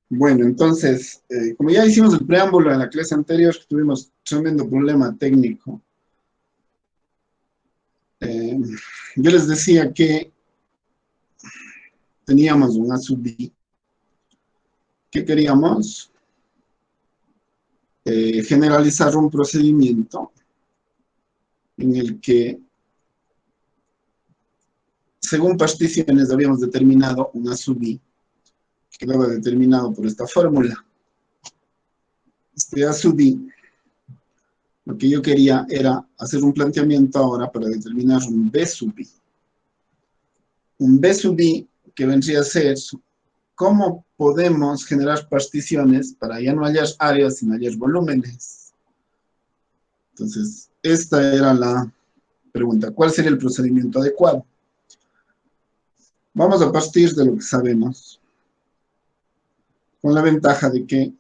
Bueno, entonces, como ya hicimos el preámbulo en la clase anterior, tuvimos tremendo problema técnico. Eh, yo les decía que teníamos un A sub B, que queríamos generalizar un procedimiento en el que, según particiones, habíamos determinado un A sub B, que quedaba determinado por esta fórmula. Este A sub B, lo que yo quería era hacer un planteamiento ahora para determinar un B sub B. Un B sub B que vendría a ser cómo podemos generar particiones para ya no hallar áreas, sino hallar volúmenes. Entonces, esta era la pregunta. ¿Cuál sería el procedimiento adecuado? Vamos a partir de lo que sabemos, con la ventaja de que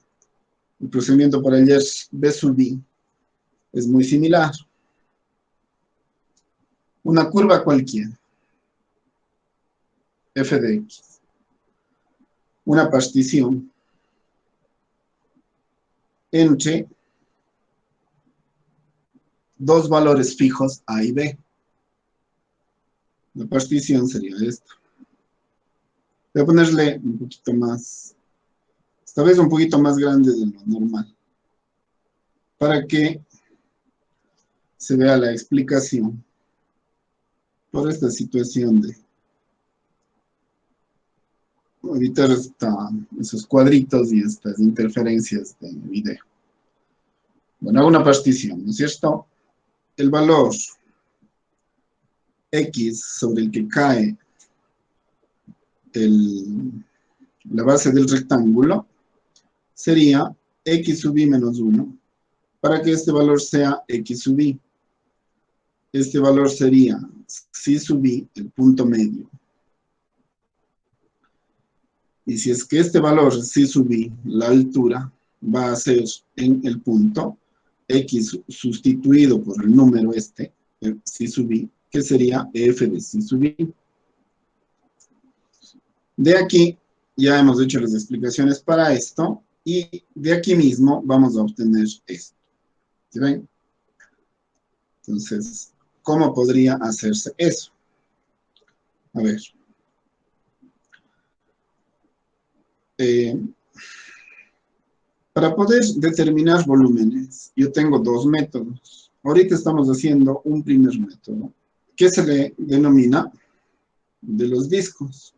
el procedimiento para hallar B sub B es muy similar. Una curva cualquiera, f de x, una partición entre dos valores fijos A y B. La partición sería esta. Voy a ponerle un poquito más, esta vez un poquito más grande de lo normal, para que se vea la explicación por esta situación de evitar esos cuadritos y estas interferencias de video. Bueno, hago una partición, ¿no es cierto? El valor x sobre el que cae la base del rectángulo sería x sub i menos 1, para que este valor sea x sub i. Este valor sería psi sub i, el punto medio. Y si es que este valor psi sub i, la altura, va a ser en el punto x sustituido por el número psi sub i, que sería f de psi sub i. De aquí ya hemos hecho las explicaciones para esto y de aquí mismo vamos a obtener esto. ¿Sí ven? Entonces, ¿cómo podría hacerse eso? A ver. Para poder determinar volúmenes, yo tengo dos métodos. Ahorita estamos haciendo un primer método, que se le denomina de los discos,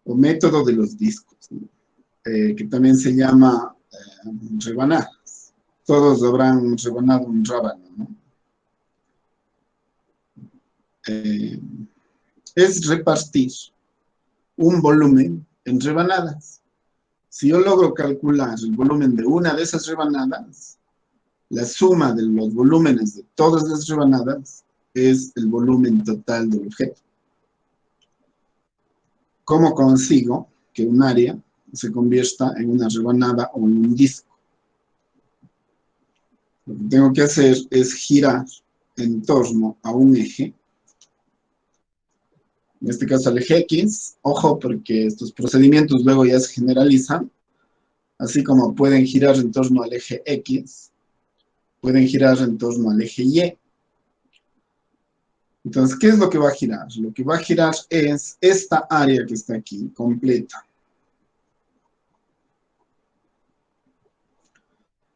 o método de los discos, ¿no? Que también se llama rebanadas. Todos habrán rebanado un rábano, ¿no? Es repartir un volumen en rebanadas. Si yo logro calcular el volumen de una de esas rebanadas, la suma de los volúmenes de todas las rebanadas es el volumen total del objeto. ¿Cómo consigo que un área se convierta en una rebanada o en un disco? Lo que tengo que hacer es girar en torno a un eje, en este caso al eje X. Ojo, porque estos procedimientos luego ya se generalizan, así como pueden girar en torno al eje X, pueden girar en torno al eje Y. Entonces, ¿qué es lo que va a girar? Lo que va a girar es esta área que está aquí, completa.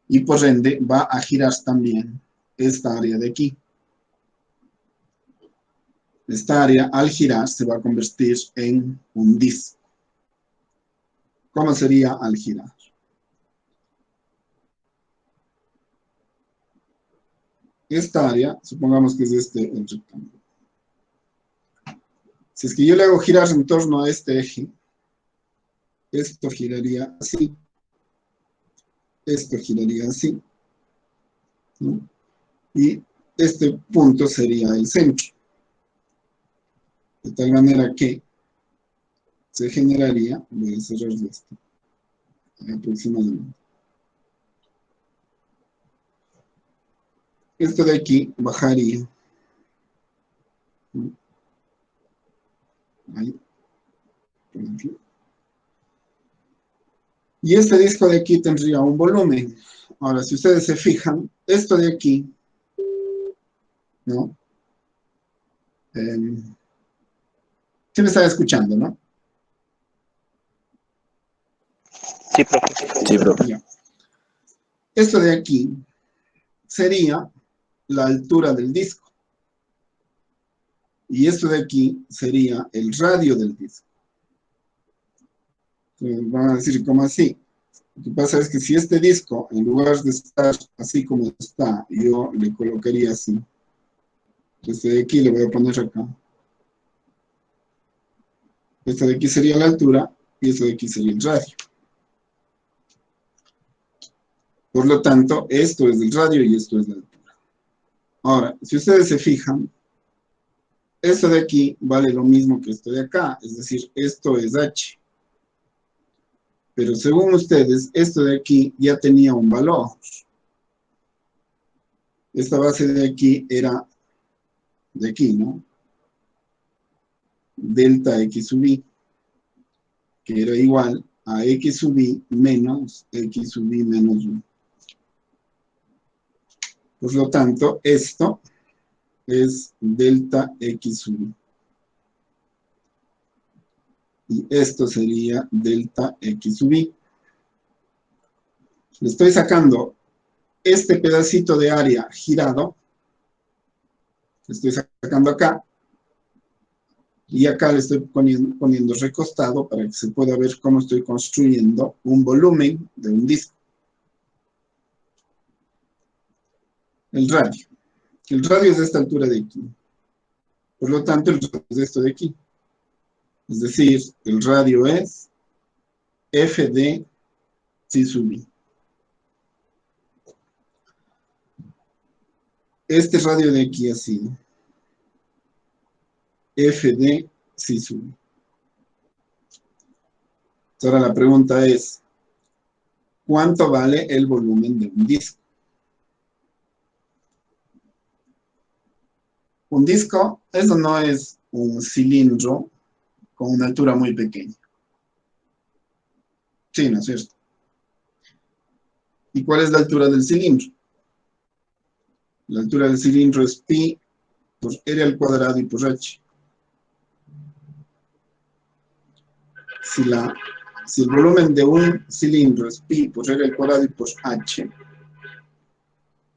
Y por ende va a girar también esta área de aquí. Esta área al girar se va a convertir en un disco. ¿Cómo sería al girar? Esta área, supongamos que es el rectángulo. Si es que yo le hago girar en torno a este eje, esto giraría así, esto giraría así, ¿no? Y este punto sería el centro. De tal manera que se generaría, voy a cerrar esto, aproximadamente. Esto de aquí bajaría. Ahí, por ejemplo. Y este disco de aquí tendría un volumen. Ahora, si ustedes se fijan, esto de aquí, ¿no? Sí me están escuchando, ¿no? Sí, profe. Sí, profe. Ya. Esto de aquí sería la altura del disco. Y esto de aquí sería el radio del disco. Van a decir, ¿cómo así? Lo que pasa es que si este disco, en lugar de estar así como está, yo le colocaría así. Este de aquí le voy a poner acá. Esta de aquí sería la altura y esto de aquí sería el radio. Por lo tanto, esto es el radio y esto es la altura. Ahora, si ustedes se fijan, esto de aquí vale lo mismo que esto de acá, es decir, esto es h. Pero según ustedes, esto de aquí ya tenía un valor. Esta base de aquí era de aquí, ¿no? Delta x sub i, que era igual a x sub i menos x sub i menos 1. Por lo tanto, esto es delta x sub i. Y esto sería delta x sub i. Le estoy sacando este pedacito de área girado, le estoy sacando acá, y acá le estoy poniendo recostado para que se pueda ver cómo estoy construyendo un volumen de un disco. El radio. El radio es de esta altura de aquí. Por lo tanto, el radio es de esto de aquí. Es decir, el radio es f de psi sub i. Este radio de aquí ha sido f de psi sub i. Ahora la pregunta es, ¿cuánto vale el volumen de un disco? Un disco, eso no es un cilindro con una altura muy pequeña. Sí, ¿no es cierto? ¿Y cuál es la altura del cilindro? La altura del cilindro es pi por r al cuadrado y por h. Si el volumen de un cilindro es pi por r al cuadrado y por h,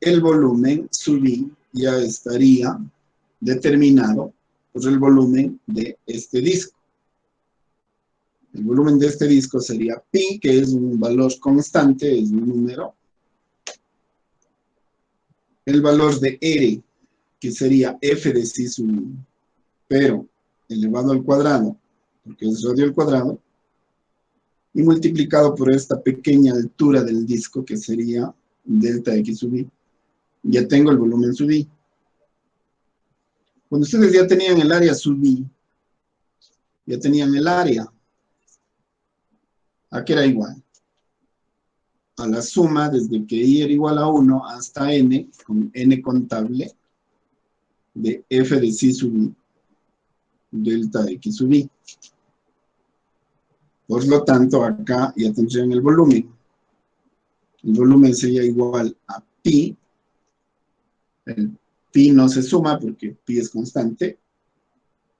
el volumen sub i ya estaría determinado por el volumen de este disco. El volumen de este disco sería pi, que es un valor constante, es un número. El valor de r, que sería f de psi sub i, pero elevado al cuadrado, porque es radio al cuadrado, y multiplicado por esta pequeña altura del disco, que sería delta x sub i. Ya tengo el volumen sub i. Cuando ustedes ya tenían el área sub i, ya tenían el área, ¿a qué era igual? A la suma desde que i era igual a 1 hasta n, con n contable, de f de psi sub i, delta x sub i. Por lo tanto, acá ya tendrían el volumen. El volumen sería igual a pi. El pi no se suma porque pi es constante.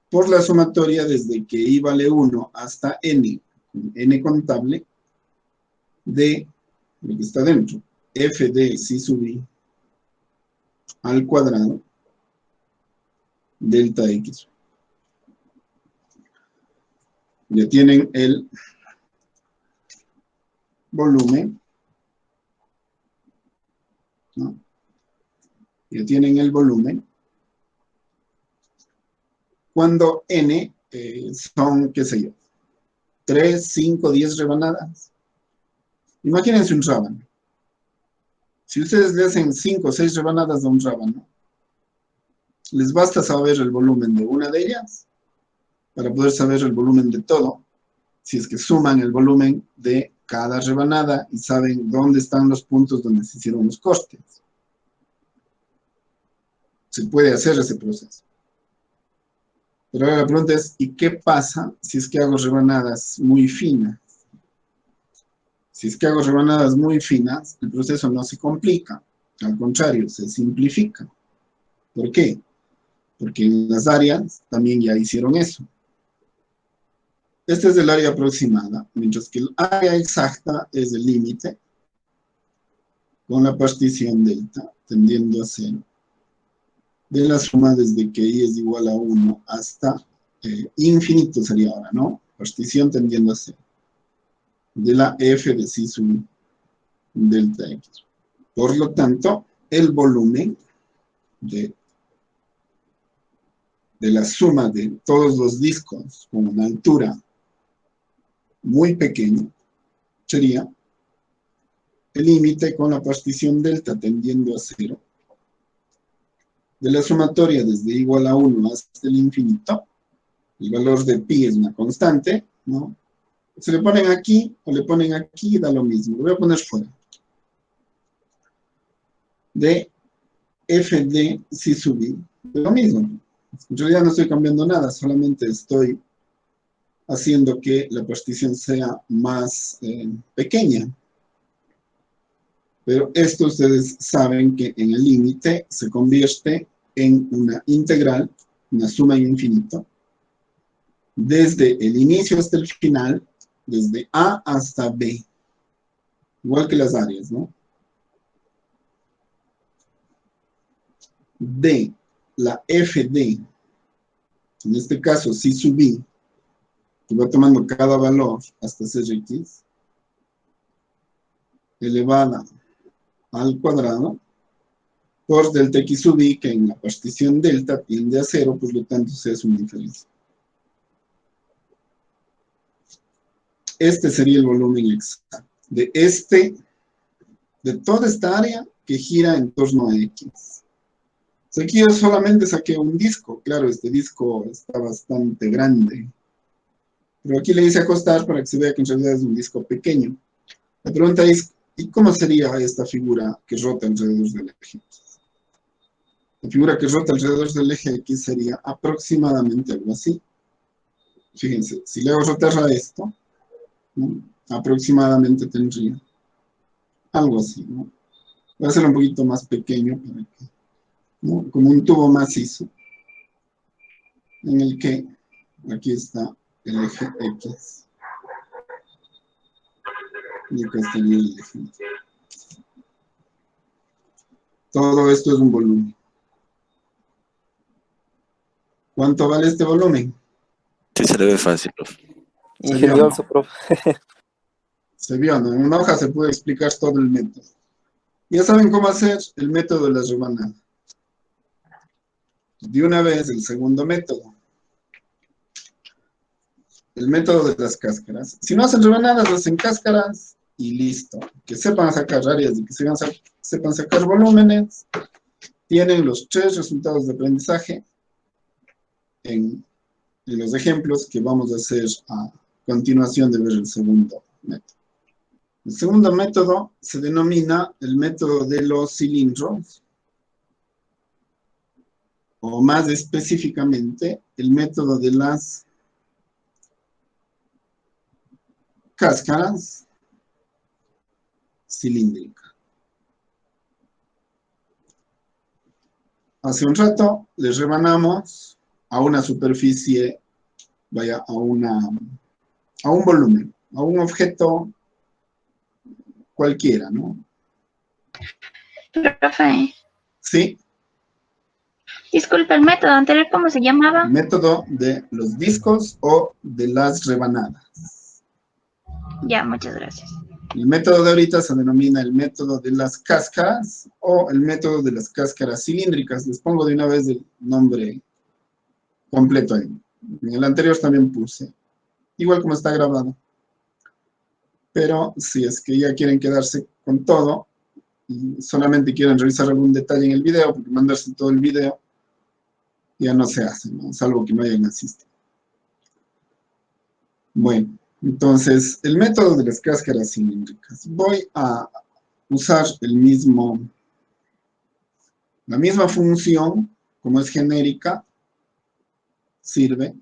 Por la sumatoria desde que i vale 1 hasta n, con n contable, de lo que está dentro, f de psi sub i al cuadrado, delta x. Ya tienen el volumen, ¿no? Ya tienen el volumen. Cuando n son, qué sé yo, 3, 5, 10 rebanadas. Imagínense un rábano. Si ustedes le hacen 5 o 6 rebanadas de un rábano, les basta saber el volumen de una de ellas para poder saber el volumen de todo, si es que suman el volumen de cada rebanada y saben dónde están los puntos donde se hicieron los cortes. Se puede hacer ese proceso. Pero ahora la pregunta es, ¿y qué pasa si es que hago rebanadas muy finas? Si es que hago rebanadas muy finas, el proceso no se complica, al contrario, se simplifica. ¿Por qué? Porque en las áreas también ya hicieron eso. Este es el área aproximada, mientras que el área exacta es el límite con la partición delta tendiendo a 0 de la suma desde que i es igual a 1 hasta infinito sería ahora, ¿no? Partición tendiendo a 0 de la f de psi sub delta x. Por lo tanto, el volumen de la suma de todos los discos con una altura muy pequeña sería el límite con la partición delta tendiendo a 0 de la sumatoria desde igual a 1 hasta el infinito. El valor de pi es una constante, ¿no? Se le ponen aquí o le ponen aquí, da lo mismo. Lo voy a poner fuera. De f de psi sub i, lo mismo. En realidad no estoy cambiando nada, solamente estoy haciendo que la partición sea más pequeña. Pero esto ustedes saben que en el límite se convierte en una integral, una suma en infinito, desde el inicio hasta el final, desde A hasta B, igual que las áreas, ¿no? De la FD, en este caso psi sub i, que va tomando cada valor hasta ser x, elevada al cuadrado, por delta x sub i, que en la partición delta tiende a 0, por lo tanto se hace una diferencia. Este sería el volumen exacto de toda esta área que gira en torno a x. Aquí yo solamente saqué un disco. Claro, este disco está bastante grande. Pero aquí le hice acostar para que se vea que en realidad es un disco pequeño. La pregunta es, ¿y cómo sería esta figura que rota alrededor del eje X? La figura que rota alrededor del eje X sería aproximadamente algo así. Fíjense, si le hago rotar a esto, ¿no? Aproximadamente tendría algo así, ¿no? Voy a hacerlo un poquito más pequeño para que, ¿no? Como un tubo macizo en el que aquí está el eje X y acá estaría el eje Y. Todo esto es un volumen. ¿Cuánto vale este volumen? Sí, se le ve fácil, profe. Se vio, ¿no? Ingenioso, profe. Se vio, ¿no? En una hoja se puede explicar todo el método. Ya saben cómo hacer el método de la rebanada. De una vez, el segundo método. El método de las cáscaras. Si no hacen rebanadas, hacen cáscaras y listo. Que sepan sacar áreas y que sepan sacar volúmenes. Tienen los 3 resultados de aprendizaje en los ejemplos que vamos a hacer a continuación de ver el segundo método. El segundo método se denomina el método de los cilindros, o más específicamente, el método de las cáscaras cilíndricas. Hace un rato les rebanamos a una superficie, vaya, a un volumen, a un objeto cualquiera, ¿no? Profe, Sí, disculpe, el método anterior, ¿cómo se llamaba? método de los discos o de las rebanadas. Ya, muchas gracias. El método de ahorita se denomina el método de las cáscaras o el método de las cáscaras cilíndricas. Les pongo de una vez el nombre completo ahí. En el anterior también puse, igual como está grabado. Pero si es que ya quieren quedarse con todo y solamente quieren revisar algún detalle en el video, porque mandarse todo el video ya no se hace, ¿no? Salvo que no hayan asistido. Bueno, entonces, el método de las cáscaras cilíndricas. Voy a usar la misma función, como es genérica, sirve.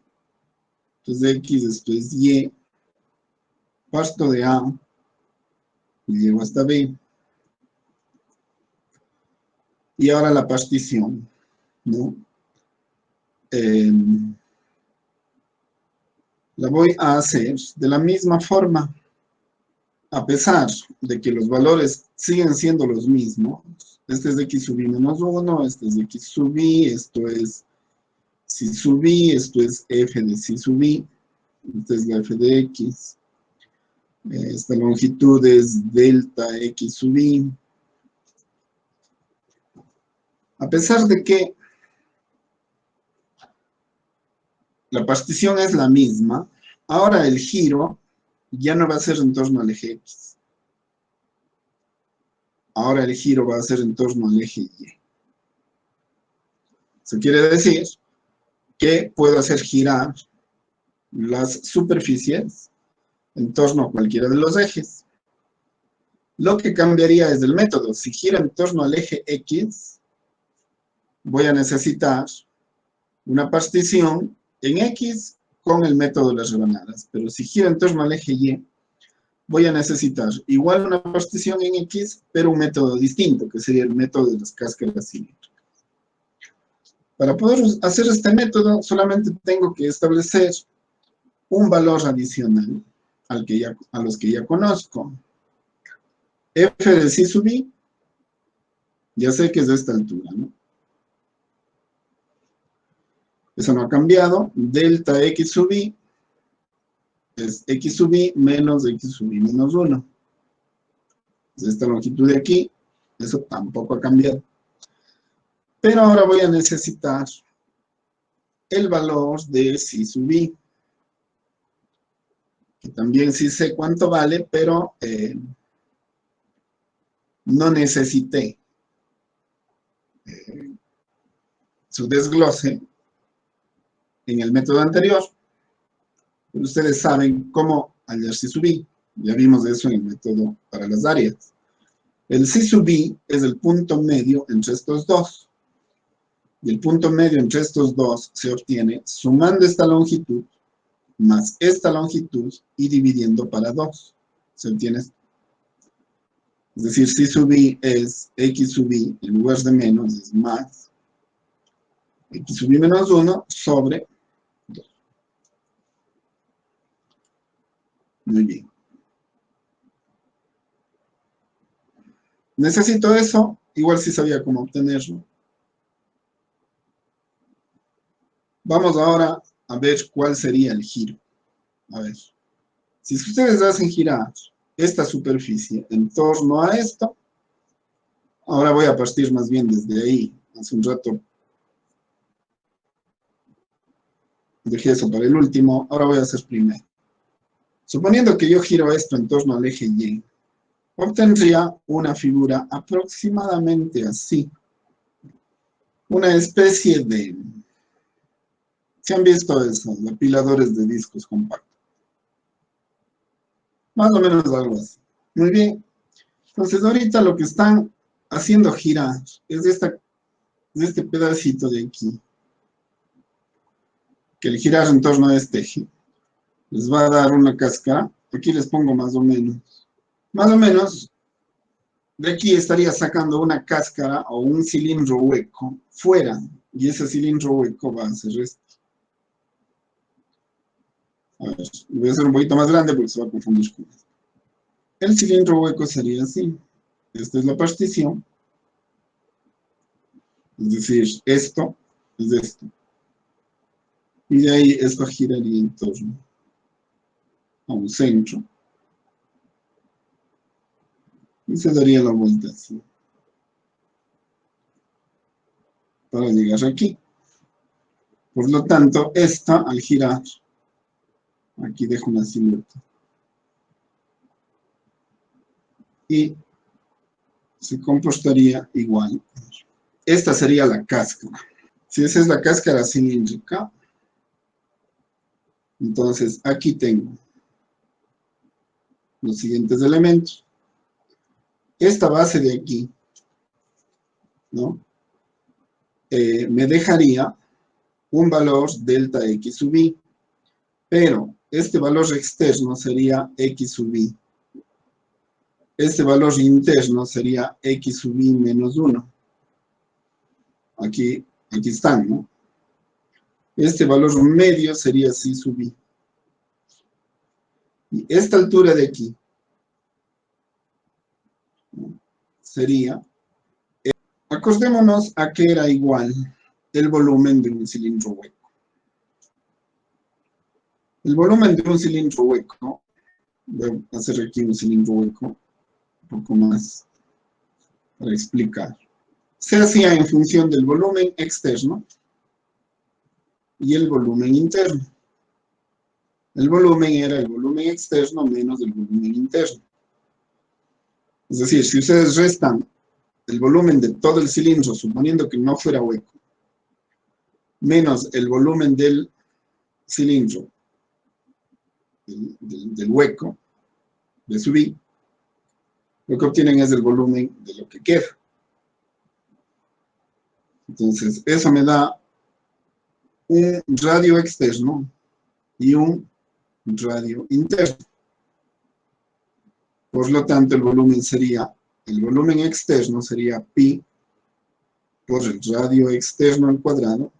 Entonces, x después y, parto de A, y llego hasta B. Y ahora la partición, ¿no? La voy a hacer de la misma forma, a pesar de que los valores siguen siendo los mismos. Este es de x sub i menos 1, este es de x sub i, esto es psi sub i, esto es f de psi sub i, esta es la f de x, esta longitud es delta x sub i. A pesar de que la partición es la misma, ahora el giro ya no va a ser en torno al eje X. Ahora el giro va a ser en torno al eje Y. Eso quiere decir que puedo hacer girar las superficies en torno a cualquiera de los ejes. Lo que cambiaría es el método. Si gira en torno al eje X, voy a necesitar una partición en X con el método de las rebanadas. Pero si gira en torno al eje Y, voy a necesitar igual una partición en X, pero un método distinto, que sería el método de las cáscaras cilíndricas. Para poder hacer este método, solamente tengo que establecer un valor adicional a los que ya conozco. F de psi sub i, ya sé que es de esta altura, ¿no? Eso no ha cambiado. Delta x sub i es x sub i menos x sub i menos 1. Es esta longitud de aquí, eso tampoco ha cambiado. Pero ahora voy a necesitar el valor de psi sub i, que también sí sé cuánto vale, pero no necesité su desglose en el método anterior. Pero ustedes saben cómo hallar psi sub i. Ya vimos eso en el método para las áreas. El psi sub i es el punto medio entre estos dos. Y el punto medio entre estos dos se obtiene sumando esta longitud más esta longitud y dividiendo para 2. ¿Se obtiene esto? Es decir, psi sub i es x sub i, en lugar de menos es más x sub i menos 1 sobre 2. Muy bien. Necesito eso, igual sí sabía cómo obtenerlo. Vamos ahora a ver cuál sería el giro. A ver, si ustedes hacen girar esta superficie en torno a esto, ahora voy a partir más bien desde ahí. Hace un rato dejé eso para el último, ahora voy a hacer primero. Suponiendo que yo giro esto en torno al eje Y, obtendría una figura aproximadamente así. Una especie de... ¿Se han visto esos apiladores de discos compactos? Más o menos algo así. Muy bien. Entonces ahorita lo que están haciendo girar es este pedacito de aquí. Que el girar en torno a este eje les va a dar una cáscara. Aquí les pongo más o menos. Más o menos, de aquí estaría sacando una cáscara o un cilindro hueco fuera. Y ese cilindro hueco va a ser este. A ver, lo voy a hacer un poquito más grande porque se va a confundir con esto. El cilindro hueco sería así. Esta es la partición. Es decir, esto es esto. Y de ahí esto giraría en torno a un centro. Y se daría la vuelta así. Para llegar aquí. Por lo tanto, esta al girar, aquí dejo una silueta. Y se comportaría igual. Esta sería la cáscara. Si esa es la cáscara cilíndrica, entonces aquí tengo los siguientes elementos. Esta base de aquí, ¿no? Me dejaría un valor delta x sub i, pero este valor externo sería x sub i. este valor interno sería x sub i menos 1. Aquí están, ¿no? Este valor medio sería psi sub i. Y esta altura de aquí sería, acordémonos a que era igual el volumen de un cilindro hueco. El volumen de un cilindro hueco, voy a hacer aquí un cilindro hueco, un poco más para explicar, se hacía en función del volumen externo y el volumen interno. El volumen era el volumen externo menos el volumen interno. Es decir, si ustedes restan el volumen de todo el cilindro, suponiendo que no fuera hueco, menos el volumen del cilindro, del hueco, de sub i, lo que obtienen es el volumen de lo que queda. Entonces, eso me da un radio externo y un radio interno. Por lo tanto, el volumen externo sería pi por el radio externo al cuadrado,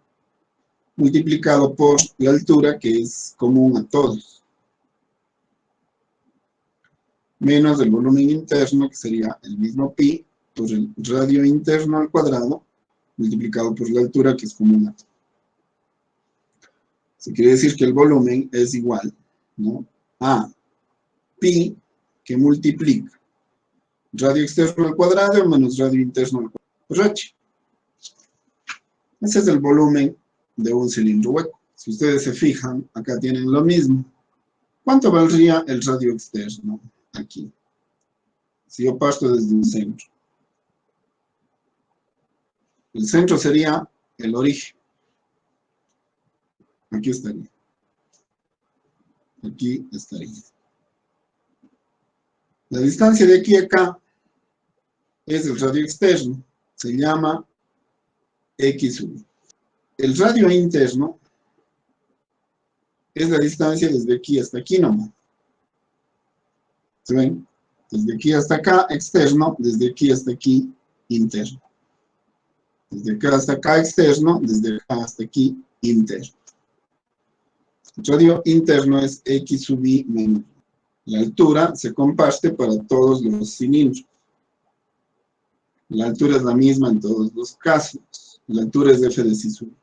multiplicado por la altura, que es común a todos, menos el volumen interno, que sería el mismo pi por el radio interno al cuadrado, multiplicado por la altura, que es común a todos. Eso quiere decir que el volumen es igual, ¿no?, a pi, que multiplica radio externo al cuadrado menos radio interno al cuadrado por h. Ese es el volumen de un cilindro hueco. Si ustedes se fijan, acá tienen lo mismo. ¿Cuánto valdría el radio externo aquí? Si yo parto desde un centro. El centro sería el origen. Aquí estaría. Aquí estaría. La distancia de aquí a acá es el radio externo. Se llama x sub i. El radio interno es la distancia desde aquí hasta aquí nomás. ¿Se ven? Desde aquí hasta acá, externo, desde aquí hasta aquí, interno. Desde acá hasta acá, externo, desde acá hasta aquí, interno. El radio interno es x sub i menos. La altura se comparte para todos los cilindros. La altura es la misma en todos los casos. La altura es f de psi sub i.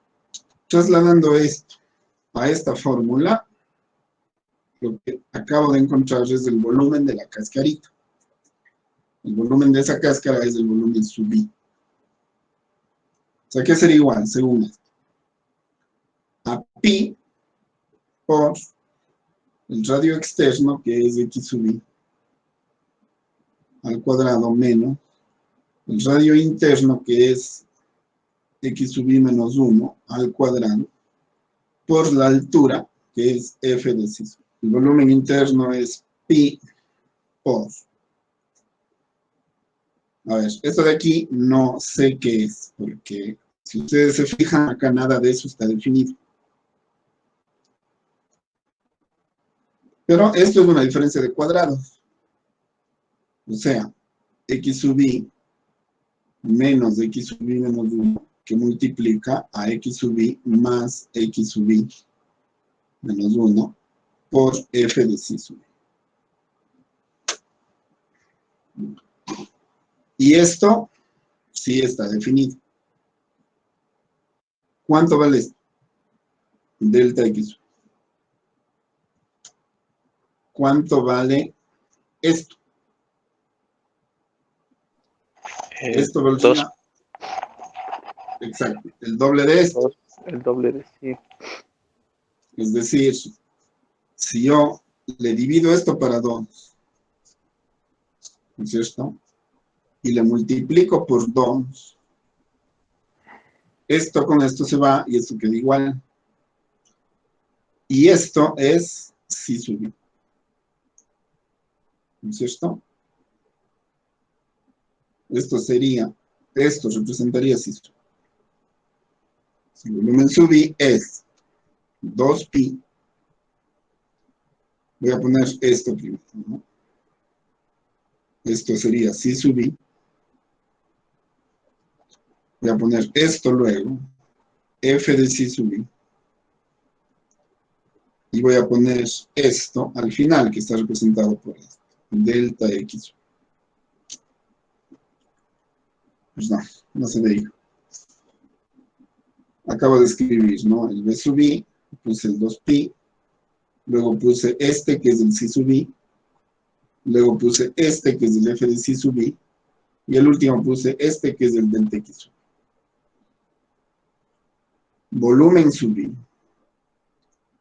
Trasladando esto a esta fórmula, lo que acabo de encontrar es el volumen de la cascarita. El volumen de esa cáscara es el volumen sub i. O sea, ¿qué sería igual, según esto? A pi por el radio externo, que es x sub i, al cuadrado, menos el radio interno, que es x sub i menos 1, al cuadrado, por la altura, que es f de psi sub i. El volumen interno es pi por... A ver, esto de aquí no sé qué es, porque si ustedes se fijan, acá nada de eso está definido. Pero esto es una diferencia de cuadrados. O sea, x sub i menos x sub i menos 1, que multiplica a x sub i más x sub i menos 1 por f de psi sub i. Y esto sí está definido. ¿Cuánto vale esto? Delta x. ¿Cuánto vale esto? Esto valdría... Exacto, el doble de esto. El doble de sí. Es decir, si yo le divido esto para 2, ¿no es cierto?, y le multiplico por 2, esto con esto se va y esto queda igual. Y esto es psi sub i. ¿No es cierto? Esto representaría psi sub i. El volumen sub i es 2pi. Voy a poner esto primero, ¿no? Esto sería C sub I. Voy a poner esto luego, f de C sub I. Y voy a poner esto al final, que está representado por esto, delta X. Pues no se veía. Acabo de escribir, ¿no? El B sub I, puse el 2pi, luego puse este que es el C sub I, luego puse este que es el f de C sub I, y el último puse este que es el delta X sub I. Volumen sub I.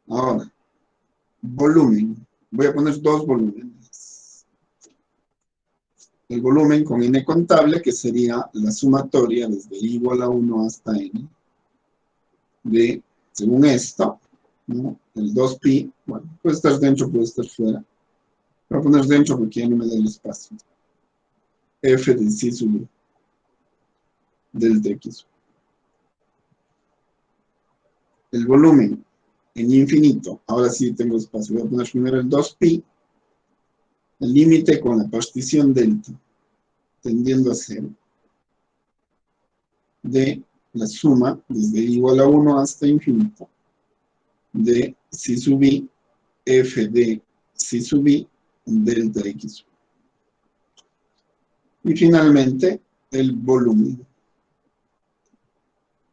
Ahora, volumen. Voy a poner dos volúmenes. El volumen con n contable, que sería la sumatoria desde i igual a 1 hasta n, de, según esto, ¿no? El 2pi, bueno, puede estar dentro, puede estar fuera. Voy a poner dentro porque ya no me da el espacio. F de C sub I, delta X. El volumen en infinito, ahora sí tengo espacio. Voy a poner primero el 2pi, el límite con la partición delta, tendiendo a 0, de la suma desde i igual a 1 hasta infinito, de C sub I, f de C sub I, delta X. Y finalmente, el volumen.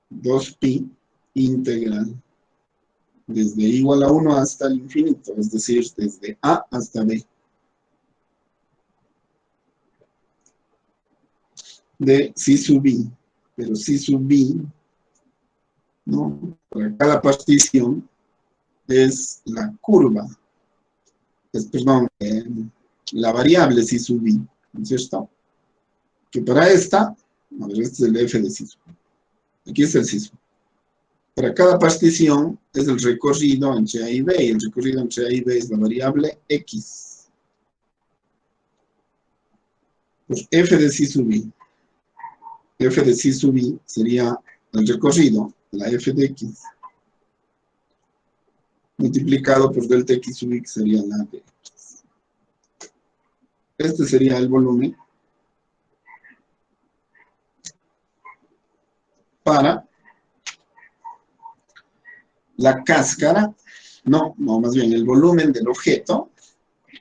2pi integral. Desde i igual a 1 hasta el infinito, es decir, desde A hasta B. De C sub I. Pero C sub I, ¿no? Para cada partición es la curva. Perdón, la variable C sub I, ¿no es cierto? Que para esta, a ver, este es el f de C sub I. Aquí está el C sub I. Para cada partición es el recorrido entre A y B, y el recorrido entre A y B es la variable X. Pues f de C sub I. F de C sub I sería el recorrido, la f de X, multiplicado por delta X sub I, que sería la de X. Este sería el volumen para la cáscara, más bien el volumen del objeto,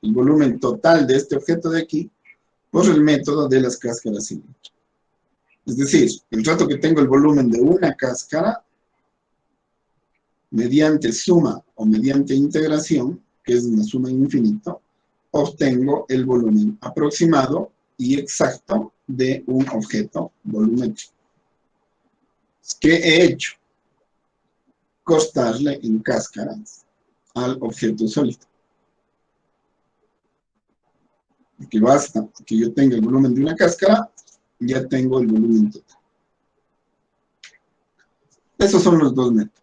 el volumen total de este objeto de aquí, por el método de las cáscaras cilíndricas. Es decir, el rato que tengo el volumen de una cáscara, mediante suma o mediante integración, que es una suma infinita, obtengo el volumen aproximado y exacto de un objeto volumétrico. ¿Qué he hecho? Cortarle en cáscaras al objeto sólido. Que basta que yo tenga el volumen de una cáscara, ya tengo el volumen total. Esos son los dos métodos.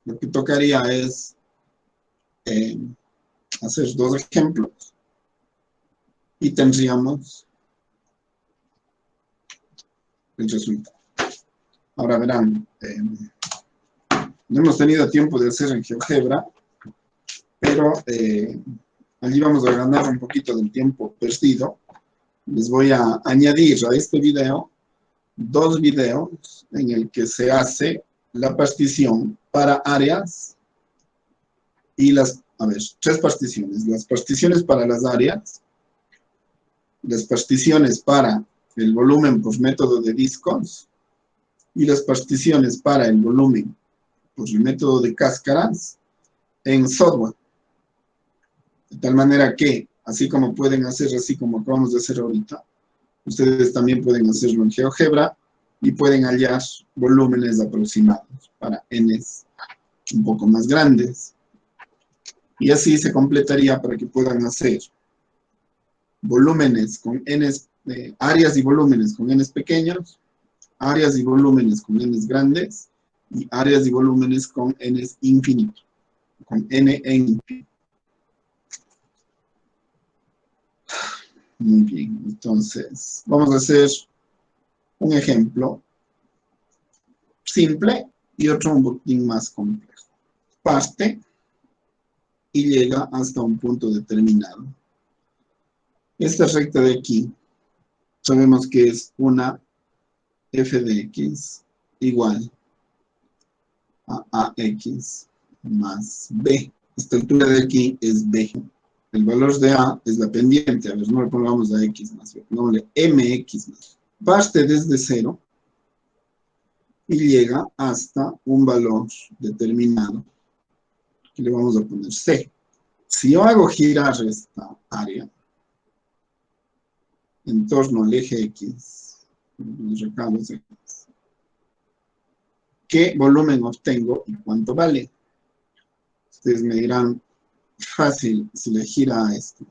Lo que tocaría es hacer dos ejemplos y tendríamos el resultado. Ahora verán, no hemos tenido tiempo de hacer en GeoGebra, pero allí vamos a ganar un poquito del tiempo perdido. Les voy a añadir a este video dos videos en el que se hace la partición para áreas y tres particiones. Las particiones para las áreas, las particiones para el volumen por método de discos y las particiones para el volumen por el método de cáscaras en software. De tal manera que, así como pueden hacer, así como acabamos de hacer ahorita, ustedes también pueden hacerlo en GeoGebra y pueden hallar volúmenes aproximados para n's un poco más grandes. Y así se completaría para que puedan hacer volúmenes con n's, áreas y volúmenes con n's pequeños, áreas y volúmenes con n's grandes, y áreas y volúmenes con n's infinito, con n en infinito. Muy bien, entonces vamos a hacer un ejemplo simple y otro un poquitín más complejo. Parte y llega hasta un punto determinado. Esta recta de aquí, sabemos que es una f de x igual a ax más b. Esta altura de aquí es b. El valor de a es la pendiente. A ver, no le pongamos a x más b, pongámosle mx más. Parte desde 0 y llega hasta un valor determinado que le vamos a poner c. Si yo hago girar esta área en torno al eje x, ¿qué volumen obtengo y cuánto vale? Ustedes me dirán, fácil, si le gira a esto.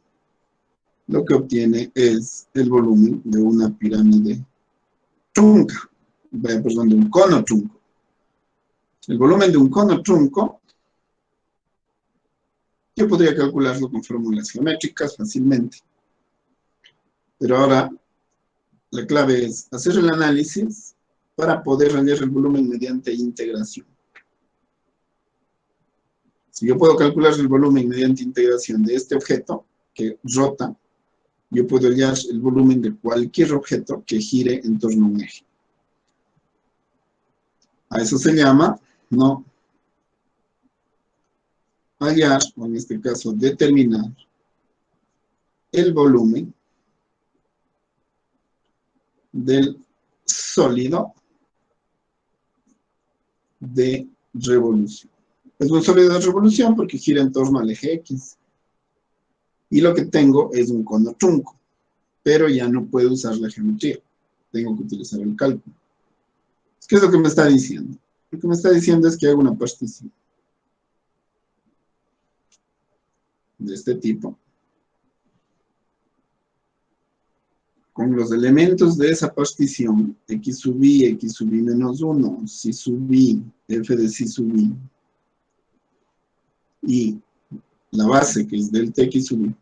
Lo que obtiene es el volumen de una pirámide trunca, perdón, de un cono trunco. El volumen de un cono trunco, yo podría calcularlo con fórmulas geométricas fácilmente. Pero ahora, la clave es hacer el análisis para poder hallar el volumen mediante integración. Si yo puedo calcular el volumen mediante integración de este objeto que rota, yo puedo hallar el volumen de cualquier objeto que gire en torno a un eje. A eso se llama, ¿no?, hallar, o en este caso determinar, el volumen del sólido de revolución. Es un sólido de revolución porque gira en torno al eje X. Y lo que tengo es un cono trunco, pero ya no puedo usar la geometría. Tengo que utilizar el cálculo. ¿Qué es lo que me está diciendo? Lo que me está diciendo es que hago una partición de este tipo, con los elementos de esa partición, x sub i menos 1, si sub i, f de si sub i, y la base, que es delta x sub i,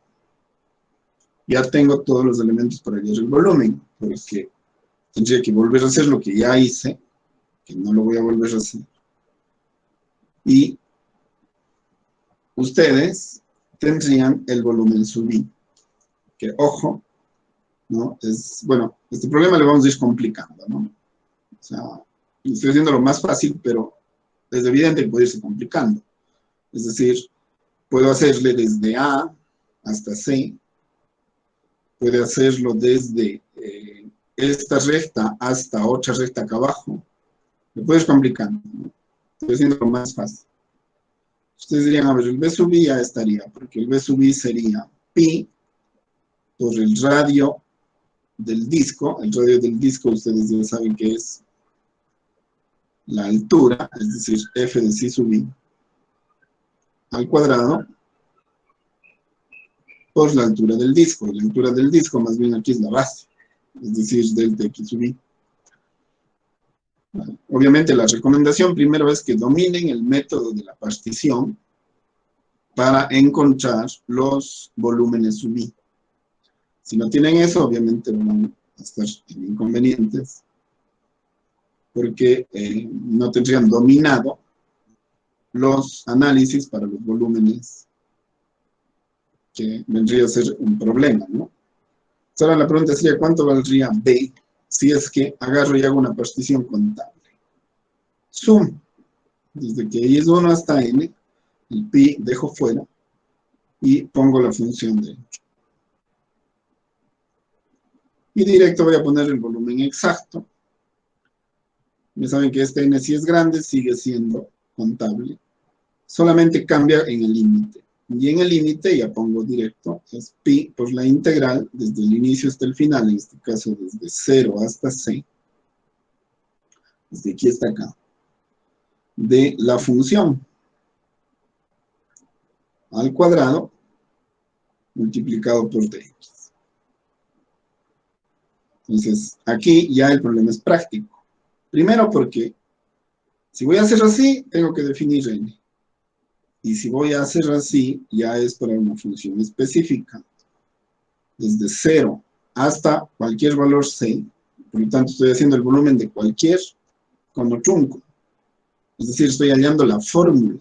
ya tengo todos los elementos para hallar el volumen, porque tendría que volver a hacer lo que ya hice, que no lo voy a volver a hacer. Y ustedes tendrían el volumen sub i, que, ojo, ¿no? Bueno, este problema le vamos a ir complicando, ¿no? O sea, estoy haciendo lo más fácil, pero es evidente que puede irse complicando. Es decir, puedo hacerle desde A hasta C, puede hacerlo desde esta recta hasta otra recta acá abajo. Le puede ir complicando, ¿no? Estoy haciendo lo más fácil. Ustedes dirían, a ver, el B sub I ya estaría, porque el B sub I sería pi por el radio del disco. El radio del disco ustedes ya saben que es la altura, es decir, f de si sub i al cuadrado por la altura del disco. La altura del disco más bien aquí es la base, es decir, delta x sub i. Obviamente la recomendación primero es que dominen el método de la partición para encontrar los volúmenes sub i. Si no tienen eso, obviamente van a estar en inconvenientes, porque no tendrían dominado los análisis para los volúmenes, que vendría a ser un problema, ¿no? Ahora la pregunta sería, ¿cuánto valdría B si es que agarro y hago una partición contable? Sum, desde que I es 1 hasta n, el pi dejo fuera y pongo la función dentro. Y directo voy a poner el volumen exacto. Ya saben que este n, si es grande, sigue siendo contable. Solamente cambia en el límite. Y en el límite ya pongo directo, es pi por la integral, desde el inicio hasta el final, en este caso desde 0 hasta c, desde aquí hasta acá, de la función al cuadrado multiplicado por dx. Entonces, aquí ya el problema es práctico. Primero porque, si voy a hacer así, tengo que definir n. Y si voy a hacer así, ya es para una función específica. Desde 0 hasta cualquier valor c, por lo tanto estoy haciendo el volumen de cualquier cono trunco. Es decir, estoy hallando la fórmula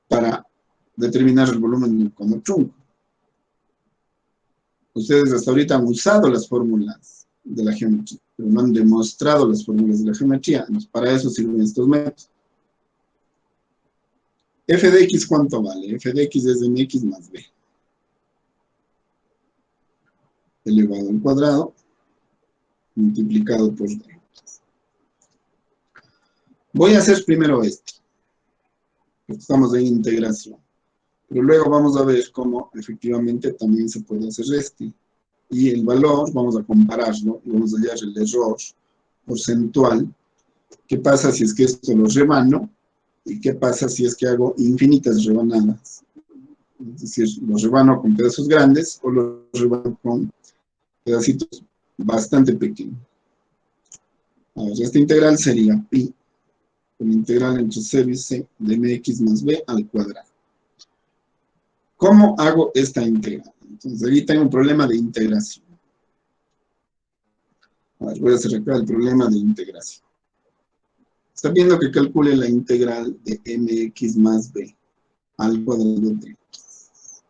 para determinar el volumen del cono trunco. Ustedes hasta ahorita han usado las fórmulas de la geometría, pero no han demostrado las fórmulas de la geometría. Entonces, para eso sirven estos métodos. F de X, ¿cuánto vale? F de X es mx más b. Elevado al cuadrado, multiplicado por d. Voy a hacer primero esto, porque estamos en integración. Pero luego vamos a ver cómo efectivamente también se puede hacer este. Y el valor, vamos a compararlo y vamos a hallar el error porcentual. ¿Qué pasa si es que esto lo rebano? ¿Y qué pasa si es que hago infinitas rebanadas? Es decir, los rebano con pedazos grandes o los rebano con pedacitos bastante pequeños. Ahora, esta integral sería pi, con integral entre 0 y c de mx más b al cuadrado. ¿Cómo hago esta integral? Entonces, aquí tengo un problema de integración. A ver, voy a hacer acá el problema de integración. Está viendo que calcule la integral de mx más b al cuadrado de x.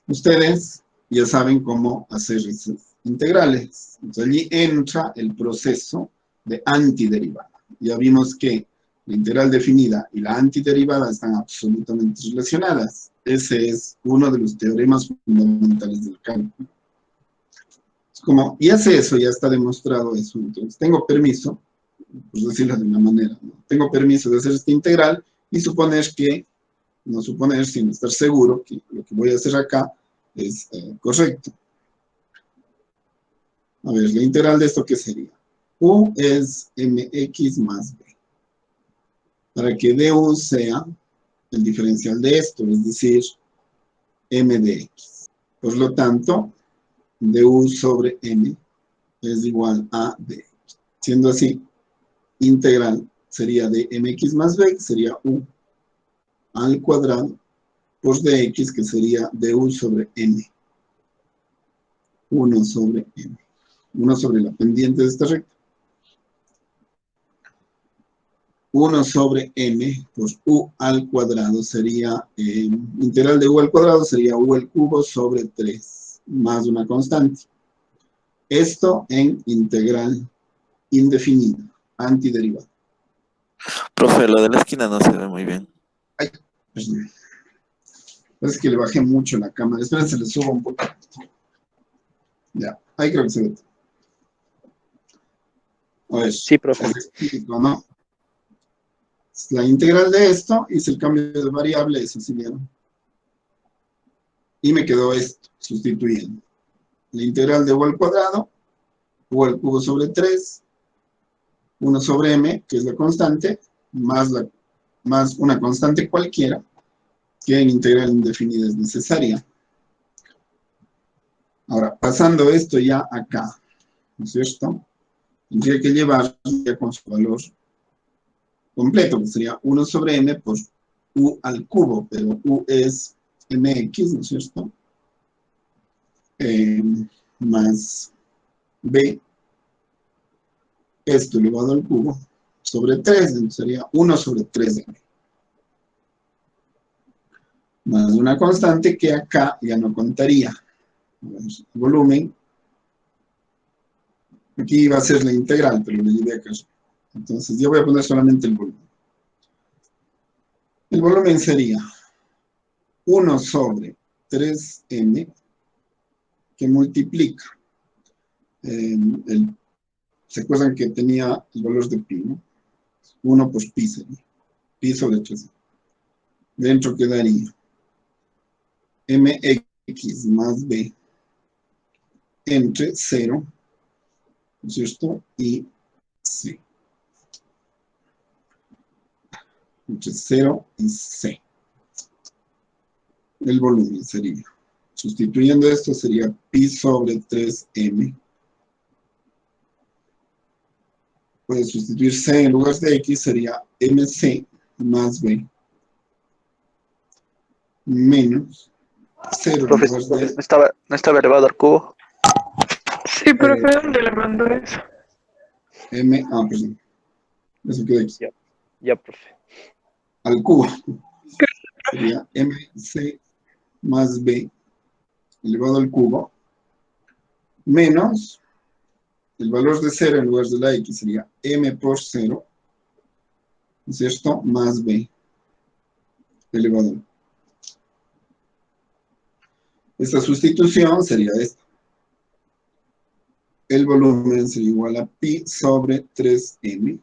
Ustedes ya saben cómo hacer esas integrales. Entonces, allí entra el proceso de antiderivada. Ya vimos que la integral definida y la antiderivada están absolutamente relacionadas. Ese es uno de los teoremas fundamentales del cálculo. Como ya sé eso, ya está demostrado eso, entonces tengo permiso, por decirlo de una manera, ¿no? Tengo permiso de hacer esta integral y suponer que, no suponer, sino estar seguro que lo que voy a hacer acá es correcto. A ver, la integral de esto, ¿qué sería? U es mx más b. Para que du sea el diferencial de esto, es decir, m de x. Por lo tanto, du sobre m es igual a dx. Siendo así, integral sería de mx más b, que sería u al cuadrado, por dx, que sería du sobre m. 1 sobre m. 1 sobre la pendiente de esta recta. 1 sobre m por u al cuadrado sería, integral de u al cuadrado sería u al cubo sobre 3, más una constante. Esto en integral indefinida, antiderivada. Profe, lo de la esquina no se ve muy bien. Ay, perdón. Es que le bajé mucho la cámara. Espérense, le subo un poco. Ya, ahí creo que se ve. A ver, Sí, profe. les explico, ¿no? La integral de esto, hice el cambio de variable, eso sí vieron. Y me quedó esto, sustituyendo. La integral de u al cuadrado, u al cubo sobre 3, 1 sobre m, que es la constante, más una constante cualquiera, que en integral indefinida es necesaria. Ahora, pasando esto ya acá, ¿no es cierto? Tendría que llevar ya con su valor completo, que sería 1 sobre m por u al cubo, pero u es mx, ¿no es cierto? Más b, esto elevado al cubo, sobre 3, entonces sería 1 sobre 3m. Más una constante que acá ya no contaría. El volumen, aquí va a ser la integral, pero lo llevé acá. Entonces yo voy a poner solamente el volumen. El volumen sería 1 sobre 3m que multiplica. ¿Se acuerdan que tenía el valor de pi, ¿no? 1 por pi sería. Pi sobre 3. Dentro quedaría mx más b entre 0, ¿no es cierto? Y c. Entre 0 y c. El volumen sería. Sustituyendo esto sería pi sobre 3m. Puede sustituir c en lugar de x, sería mc más b menos 0 en Profe, lugar de no estaba elevado al cubo. Sí, profe, ¿dónde le mandó eso? perdón. Eso queda aquí. Ya, profe. Al cubo. Sería mc más b elevado al cubo, menos el valor de 0 en lugar de la x sería m por 0, ¿no es cierto? Más b elevado al cubo. Esta sustitución sería esta. El volumen sería igual a pi sobre 3m.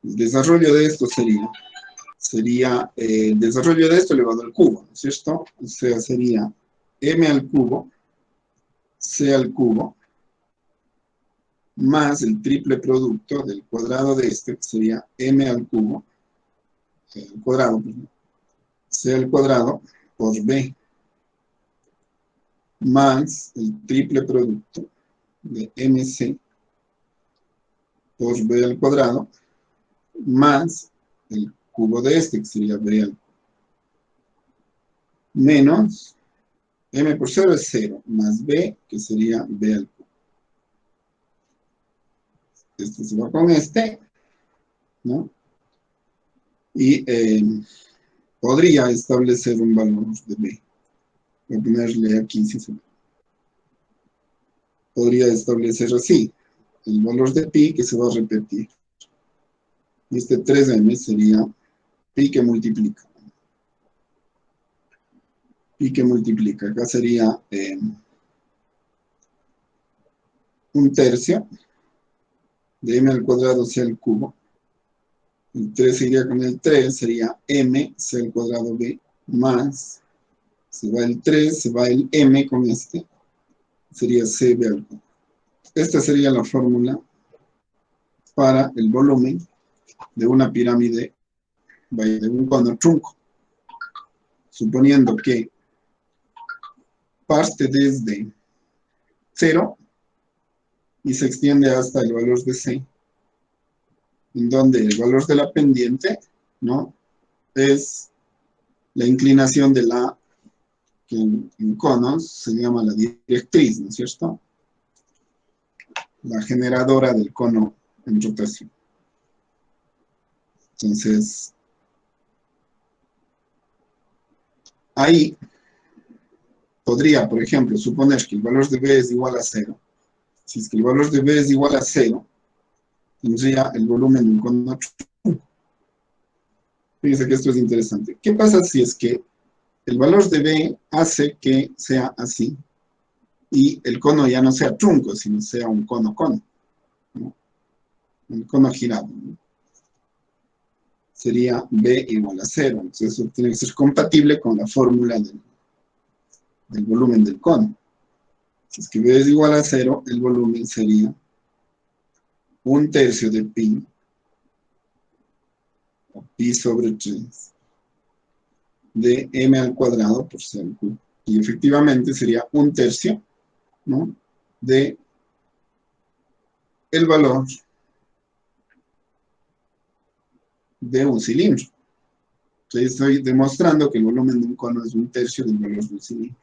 El desarrollo de esto sería el desarrollo de esto elevado al cubo, ¿no es cierto? O sea, sería m al cubo, c al cubo, más el triple producto del cuadrado de este, que sería m al cubo, al cuadrado, perdón, c al cuadrado por b, más el triple producto de mc por b al cuadrado, más el cubo de este, que sería b al cubo, menos m por 0 es 0, más b, que sería b al cubo. Este se va con este, ¿no? Y podría establecer un valor de b. Voy a ponerle aquí, si se ve. Podría establecer así, el valor de pi que se va a repetir. Y este 3m sería pi que multiplica. Pi que multiplica. Acá sería un tercio de m al cuadrado c al cubo. El 3 iría con el 3, sería m c al cuadrado b, más, se va el 3, se va el m con este, sería cb al cubo. Esta sería la fórmula para el volumen de una pirámide, de un cono trunco. Suponiendo que parte desde 0 y se extiende hasta el valor de c, en donde el valor de la pendiente, ¿no?, es la inclinación de la, que en conos se llama la directriz, ¿no es cierto? La generadora del cono en rotación. Entonces, ahí podría, por ejemplo, suponer que el valor de b es igual a 0. Si es que el valor de b es igual a 0, tendría el volumen de un cono trunco. Fíjense que esto es interesante. ¿Qué pasa si es que el valor de b hace que sea así y el cono ya no sea trunco, sino sea un cono-cono, ¿no? Un cono girado, ¿no? Sería b igual a 0. Entonces eso tiene que ser compatible con la fórmula del volumen del cono. Si es que b es igual a 0, el volumen sería un tercio de pi, o pi sobre 3, de m al cuadrado por c al cubo. Y efectivamente sería un tercio, ¿no?, de el valor de un cilindro. Entonces estoy demostrando que el volumen de un cono es un tercio del valor de un cilindro.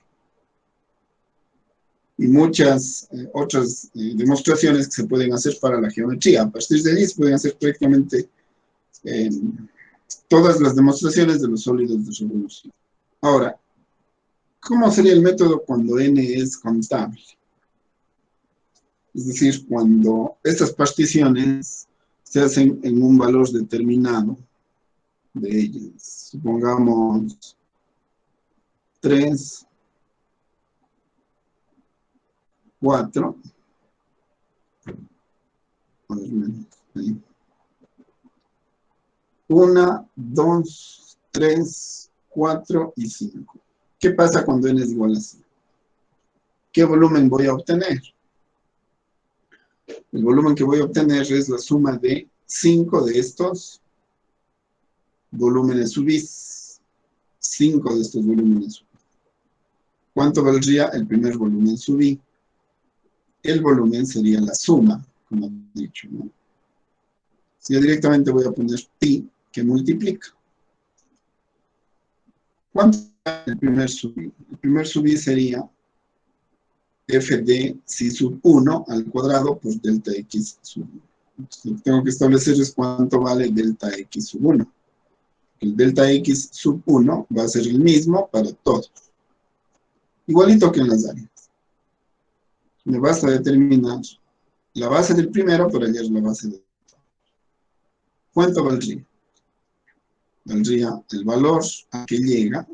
Y muchas otras demostraciones que se pueden hacer para la geometría. A partir de allí se pueden hacer prácticamente todas las demostraciones de los sólidos de revolución. Ahora, ¿cómo sería el método cuando n es contable? Es decir, cuando estas particiones se hacen en un valor determinado de ellas. Supongamos 3, 4, 1, 2, 3, 4 y 5. ¿Qué pasa cuando n es igual a 5? ¿Qué volumen voy a obtener? El volumen que voy a obtener es la suma de 5 de estos volúmenes subis. 5 de estos volúmenes subis. ¿Cuánto valdría el primer volumen subí? El volumen sería la suma, como he dicho, ¿no? Si yo directamente voy a poner pi, que multiplica. ¿Cuánto es el primer subí? El primer subí sería f de psi sub 1 al cuadrado por delta x sub 1. Entonces, lo que tengo que establecer es cuánto vale delta x sub 1. El delta x sub 1 va a ser el mismo para todos. Igualito que en las áreas. Me basta determinar la base del primero para hallar la base del otro. ¿Cuánto valdría? Valdría el valor a que llega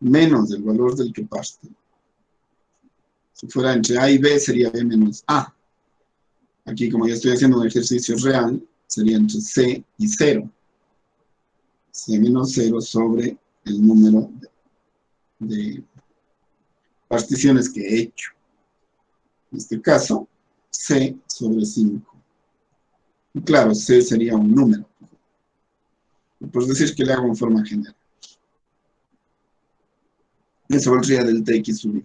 menos el valor del que parte. Si fuera entre A y B, sería B menos A. Aquí, como ya estoy haciendo un ejercicio real, sería entre C y 0. C menos 0 sobre el número de particiones que he hecho. En este caso, C sobre 5. Y claro, C sería un número. Por decir que le hago en forma general. Eso valdría del TX sub I.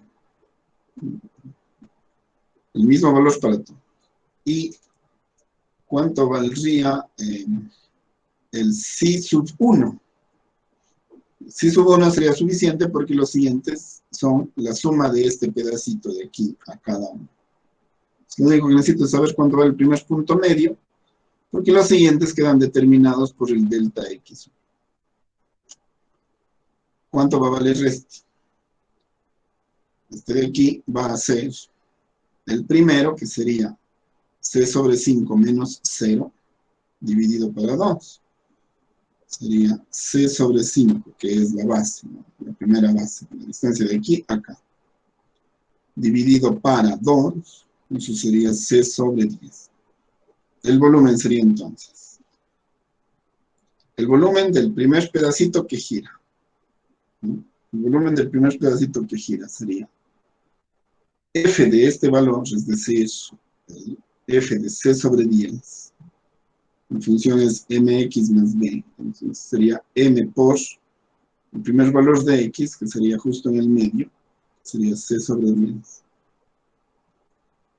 El mismo valor para todo. ¿Y cuánto valdría el psi sub 1? Psi sub 1 sería suficiente porque los siguientes son la suma de este pedacito de aquí a cada uno. Lo único que necesito es saber cuánto vale el primer punto medio, porque los siguientes quedan determinados por el delta X. ¿Cuánto va a valer este? Este de aquí va a ser el primero, que sería C sobre 5 menos 0, dividido para 2. Sería C sobre 5, que es la base, ¿no? La primera base, la distancia de aquí a acá. Dividido para 2, eso sería C sobre 10. El volumen sería entonces el volumen del primer pedacito que gira, ¿no? El volumen del primer pedacito que gira sería F de este valor, es decir, F de C sobre 10. La función es mx más b, entonces sería m por el primer valor de x, que sería justo en el medio, sería C sobre 10,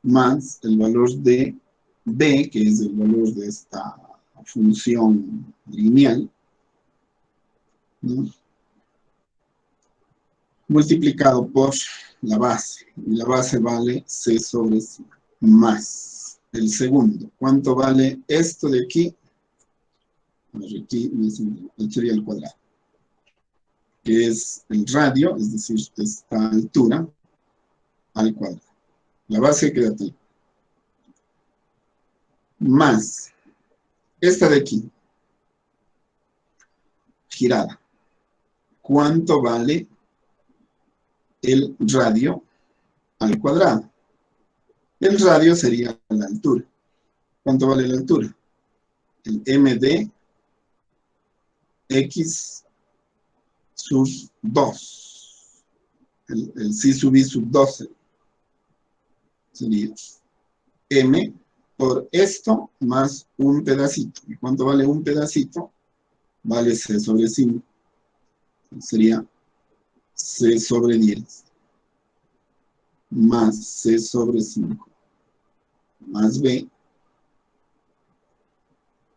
más el valor de b, que es el valor de esta función lineal, ¿no? Multiplicado por la base, y la base vale C sobre 5, más el segundo. ¿Cuánto vale esto de aquí? A ver, aquí sería el cuadrado, que es el radio, es decir, esta altura al cuadrado. La base queda aquí. Más esta de aquí, girada. ¿Cuánto vale el radio al cuadrado? El radio sería la altura. ¿Cuánto vale la altura? El m de x sub 2. El psi sub i sub 12 sería m por esto más un pedacito. ¿Y cuánto vale un pedacito? Vale C sobre 5. Sería C sobre 10 más C sobre 5 más B,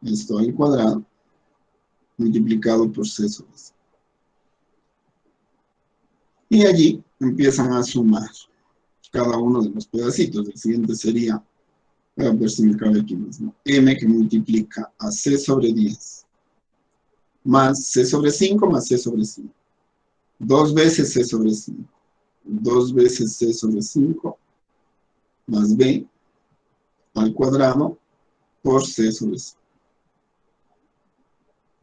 esto al cuadrado, multiplicado por C sobre 5. Y allí empiezan a sumar cada uno de los pedacitos. El siguiente sería, voy a ver si me cabe aquí mismo, M que multiplica a C sobre 10 más C sobre 5 más C sobre 5. 2 veces C sobre 5. 2 veces C sobre 5 más B al cuadrado por C sobre 5.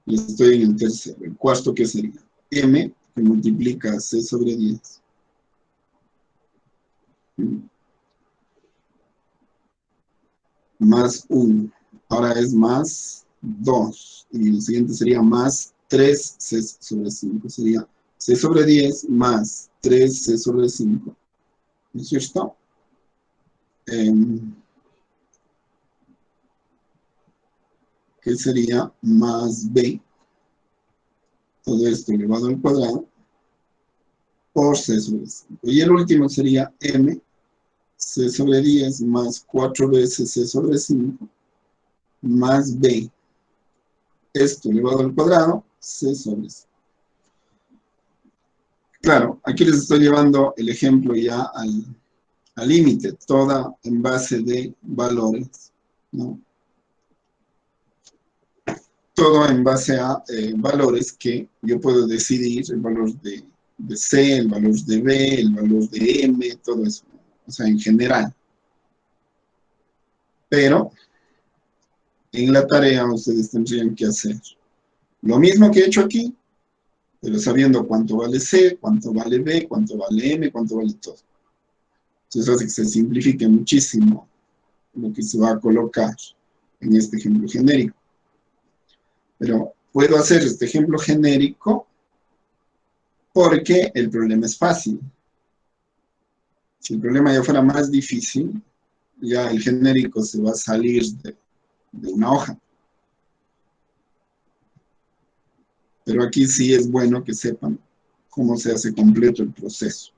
Y estoy en el tercero. El cuarto, ¿qué sería? M que multiplica a C sobre 10. Más 1. Ahora es más 2. Y el siguiente sería más 3 C sobre 5. Sería C sobre 10 más 3 C sobre 5. ¿No es cierto? Que sería más B. Todo esto elevado al cuadrado por C sobre 5. Y el último sería M, C sobre 10 más 4 veces C sobre 5 más B. Esto elevado al cuadrado, C sobre 5. Claro, aquí les estoy llevando el ejemplo ya al límite, toda en base de valores, ¿no? Todo en base a valores que yo puedo decidir, el valor de de C, el valor de B, el valor de M, todo eso, o sea, en general. Pero en la tarea ustedes tendrían que hacer lo mismo que he hecho aquí, pero sabiendo cuánto vale C, cuánto vale B, cuánto vale M, cuánto vale todo. Entonces hace que se simplifique muchísimo lo que se va a colocar en este ejemplo genérico. Pero puedo hacer este ejemplo genérico porque el problema es fácil. Si el problema ya fuera más difícil, ya el genérico se va a salir de una hoja. Pero aquí sí es bueno que sepan cómo se hace completo el proceso.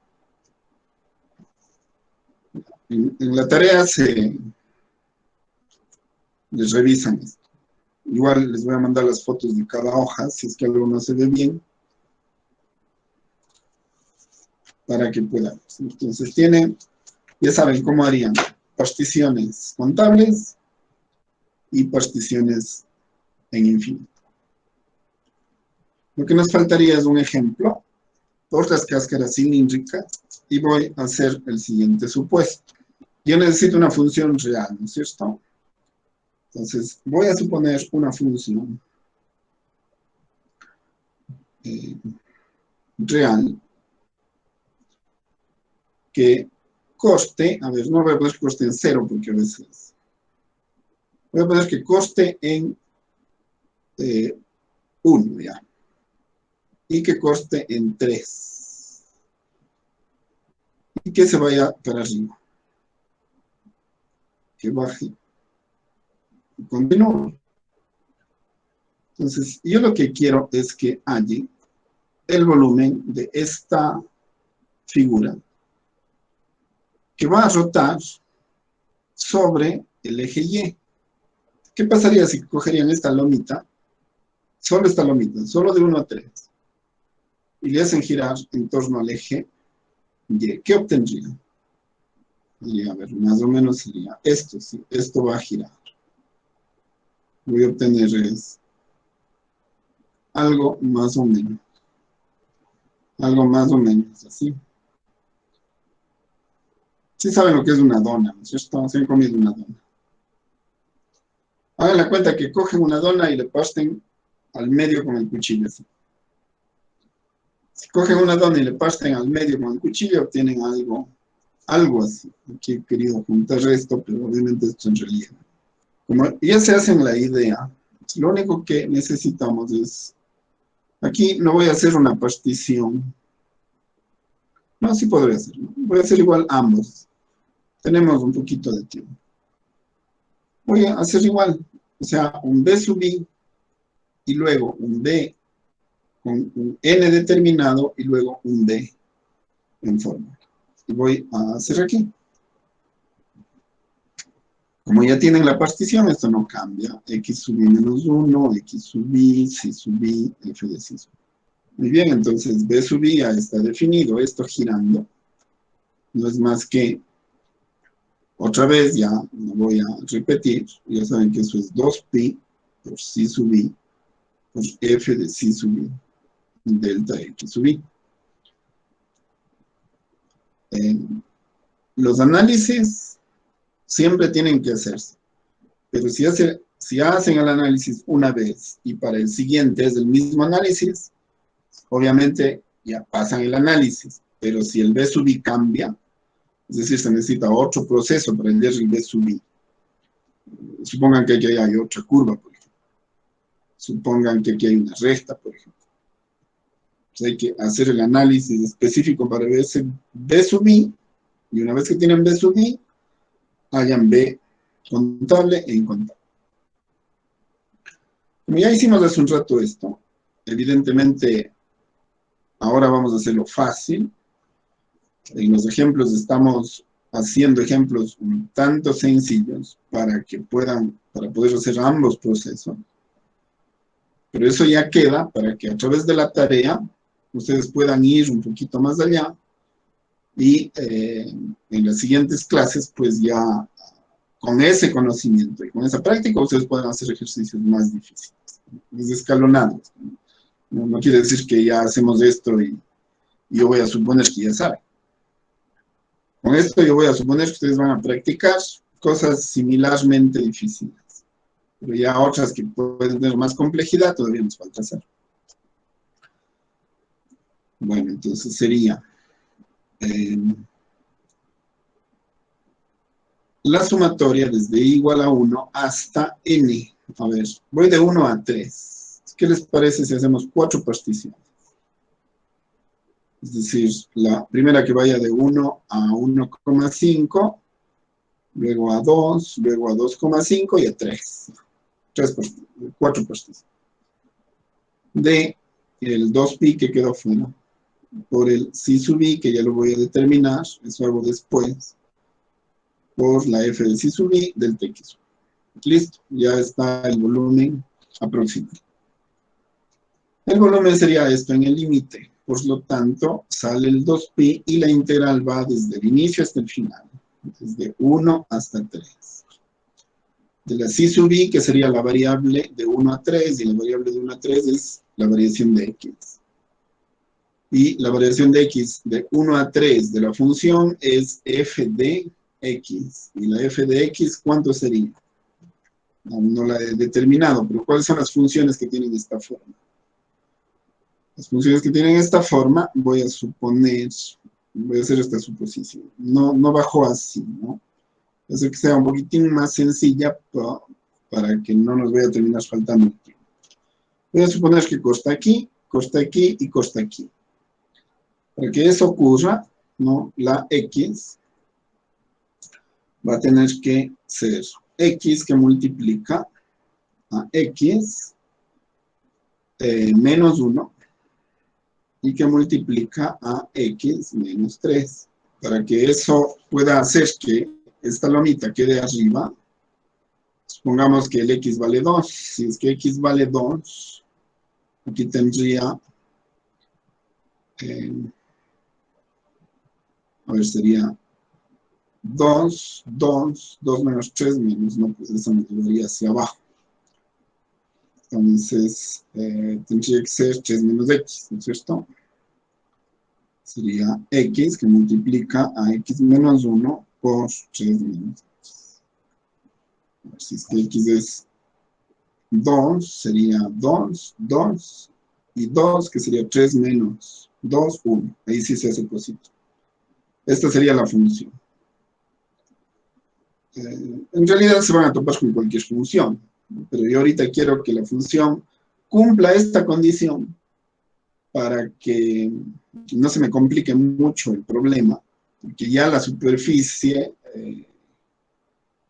En la tarea les revisan esto. Igual les voy a mandar las fotos de cada hoja, si es que algo no se ve bien, para que puedan. Entonces ya saben cómo harían particiones contables y particiones en infinito. Lo que nos faltaría es un ejemplo, otras cáscaras cilíndricas, y voy a hacer el siguiente supuesto. Yo necesito una función real, ¿no es cierto? Entonces, voy a suponer una función real que coste, a ver, no voy a poner que coste en 0 porque a veces, voy a poner que coste en 1 ya, y que coste en 3, y que se vaya para arriba, que baje y continúe. Entonces, yo lo que quiero es que haya el volumen de esta figura que va a rotar sobre el eje Y. ¿Qué pasaría si cogerían esta lomita, solo esta lomita, solo de 1 a 3, y le hacen girar en torno al eje Y? ¿Qué obtendrían? A ver, más o menos sería esto, sí, esto va a girar. Voy a obtener algo más o menos así. Sí saben lo que es una dona, ¿no es cierto? Se han comido una dona. Hagan la cuenta que cogen una dona y le parten al medio con el cuchillo, así. Si cogen una dona y le parten al medio con el cuchillo, obtienen algo así. Aquí he querido juntar esto, pero obviamente esto en relieve. Como ya se hacen la idea, lo único que necesitamos es, aquí no voy a hacer una partición. No, sí podría hacerlo. Voy a hacer igual ambos. Tenemos un poquito de tiempo. Voy a hacer igual, o sea, un B sub I, y luego un B con un N determinado, y luego un B en fórmula. Y voy a hacer aquí. Como ya tienen la partición, esto no cambia. X sub I menos 1, X sub I, C sub I, F de C sub I. Muy bien, entonces B sub I ya está definido. Esto girando no es más que, otra vez ya no voy a repetir, ya saben que eso es 2pi por C sub I por F de C sub I delta X sub I. Los análisis siempre tienen que hacerse, pero si hacen el análisis una vez y para el siguiente es el mismo análisis, obviamente ya pasan el análisis, pero si el B sub I cambia, es decir, se necesita otro proceso para el B sub I. Supongan que aquí hay otra curva, por ejemplo. Supongan que aquí hay una recta, por ejemplo. Entonces hay que hacer el análisis específico para ver ese B sub I, y una vez que tienen B sub I, hayan B contable e incontable. Como ya hicimos hace un rato esto, evidentemente ahora vamos a hacerlo fácil. En los ejemplos estamos haciendo ejemplos un tanto sencillos para poder hacer ambos procesos. Pero eso ya queda para que a través de la tarea ustedes puedan ir un poquito más allá y en las siguientes clases pues ya con ese conocimiento y con esa práctica ustedes pueden hacer ejercicios más difíciles, más escalonados. No quiere decir que ya hacemos esto y Yo voy a suponer que ya saben. Con esto yo voy a suponer que ustedes van a practicar cosas similarmente difíciles. Pero ya otras que pueden tener más complejidad todavía nos falta hacer. Bueno, entonces sería la sumatoria desde igual a 1 hasta n. A ver, voy de 1 a 3. ¿Qué les parece si hacemos 4 particiones? Es decir, la primera que vaya de 1 a 1,5, luego a 2, luego a 2,5 y a 3. 4 particiones. De el 2pi que quedó fuera, por el si sub i, que ya lo voy a determinar, eso hago después, por la f de si sub i del tx. Listo, ya está el volumen aproximado. El volumen sería esto en el límite, por lo tanto, sale el 2pi y la integral va desde el inicio hasta el final, desde 1 hasta 3. De la si sub i, que sería la variable de 1 a 3, y la variable de 1 a 3 es la variación de x. Y la variación de x de 1 a 3 de la función es f de x. Y la f de x, ¿cuánto sería? Aún no la he determinado, pero ¿cuáles son las funciones que tienen esta forma? Las funciones que tienen esta forma, voy a suponer, voy a hacer esta suposición. No bajó así, ¿no? Voy a hacer que sea un poquitín más sencilla para que no nos vaya a terminar faltando el tiempo. Voy a suponer que costa aquí y costa aquí. Para que eso ocurra, ¿no? La x va a tener que ser x que multiplica a x menos 1 y que multiplica a x menos 3. Para que eso pueda hacer que esta lomita quede arriba, supongamos que el x vale 2. Si es que x vale 2, aquí tendría, a ver, sería 2 menos 3 menos, no, pues eso me llevaría hacia abajo. Entonces, tendría que ser 3 menos x, ¿no es cierto? Sería x que multiplica a x menos 1 por 3 menos x. A ver, si es que x es 2, sería 2, y 2, que sería 3 menos 2, 1. Ahí sí se hace cosito. Esta sería la función. En realidad se van a topar con cualquier función, pero yo ahorita quiero que la función cumpla esta condición para que no se me complique mucho el problema, porque ya la superficie,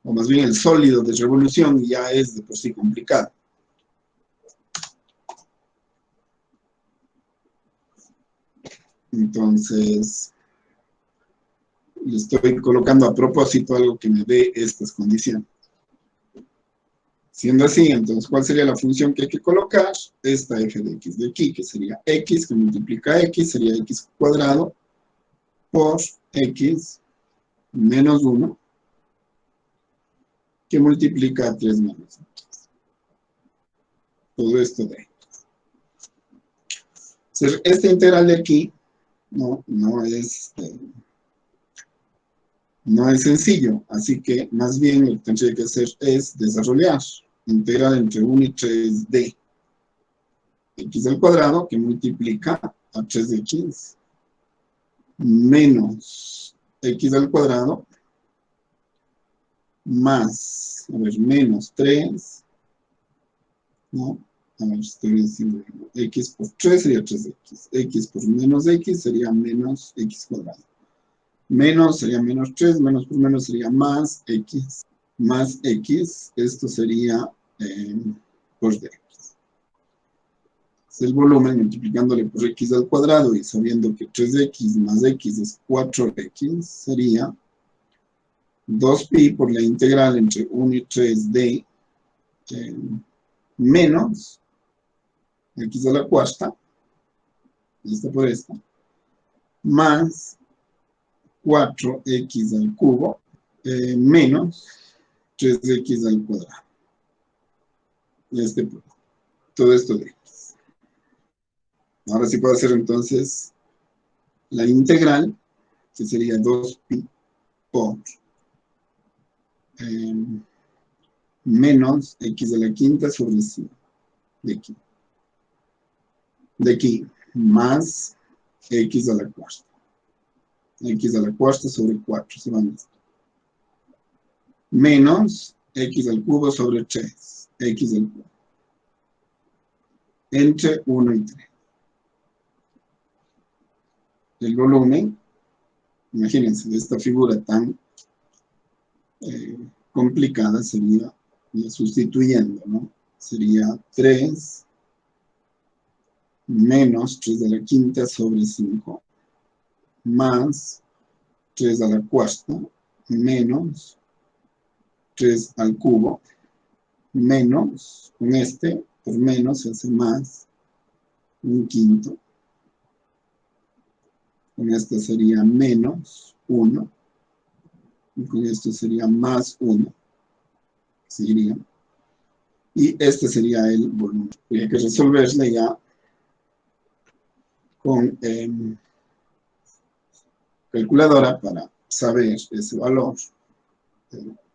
o más bien el sólido de revolución, ya es de por sí complicado. Entonces, le estoy colocando a propósito algo que me dé estas condiciones. Siendo así, entonces, ¿cuál sería la función que hay que colocar? Esta f de x de aquí, que sería x, que multiplica x, sería x cuadrado por x menos 1, que multiplica a 3 menos x. Todo esto de ahí. Entonces, esta integral de aquí no es sencillo, así que más bien lo que tendría que hacer es desarrollar integral entre 1 y 3 de x al cuadrado, que multiplica a 3 de x, menos x al cuadrado, más, a ver, menos 3, ¿no? A ver, estoy diciendo, x por 3 sería 3x, x por menos x sería menos x cuadrado. Menos sería menos 3, menos por menos sería más x, esto sería por dx. Es el volumen multiplicándole por x al cuadrado y sabiendo que 3x más x es 4x, sería 2pi por la integral entre 1 y 3 de menos x a la cuarta, esta por esta, más 4x al cubo, menos 3x al cuadrado. Todo esto de x. Ahora sí puedo hacer entonces la integral, que sería 2pi por menos x a la quinta sobre 5 de aquí. De aquí, más x a la cuarta. X a la cuarta sobre 4, se van a esto. Menos x al cubo sobre 3, x al cubo. Entre 1 y 3. El volumen, imagínense, de esta figura tan complicada sería, sustituyendo, ¿no? Sería 3 menos 3 a la quinta sobre 5 más 3 a la cuarta menos 3 al cubo menos, con este, por menos se hace más un quinto. Con este sería menos 1. Y con esto sería más 1. Seguiría. Y este sería el volumen. Habría que resolverle ya con calculadora para saber ese valor.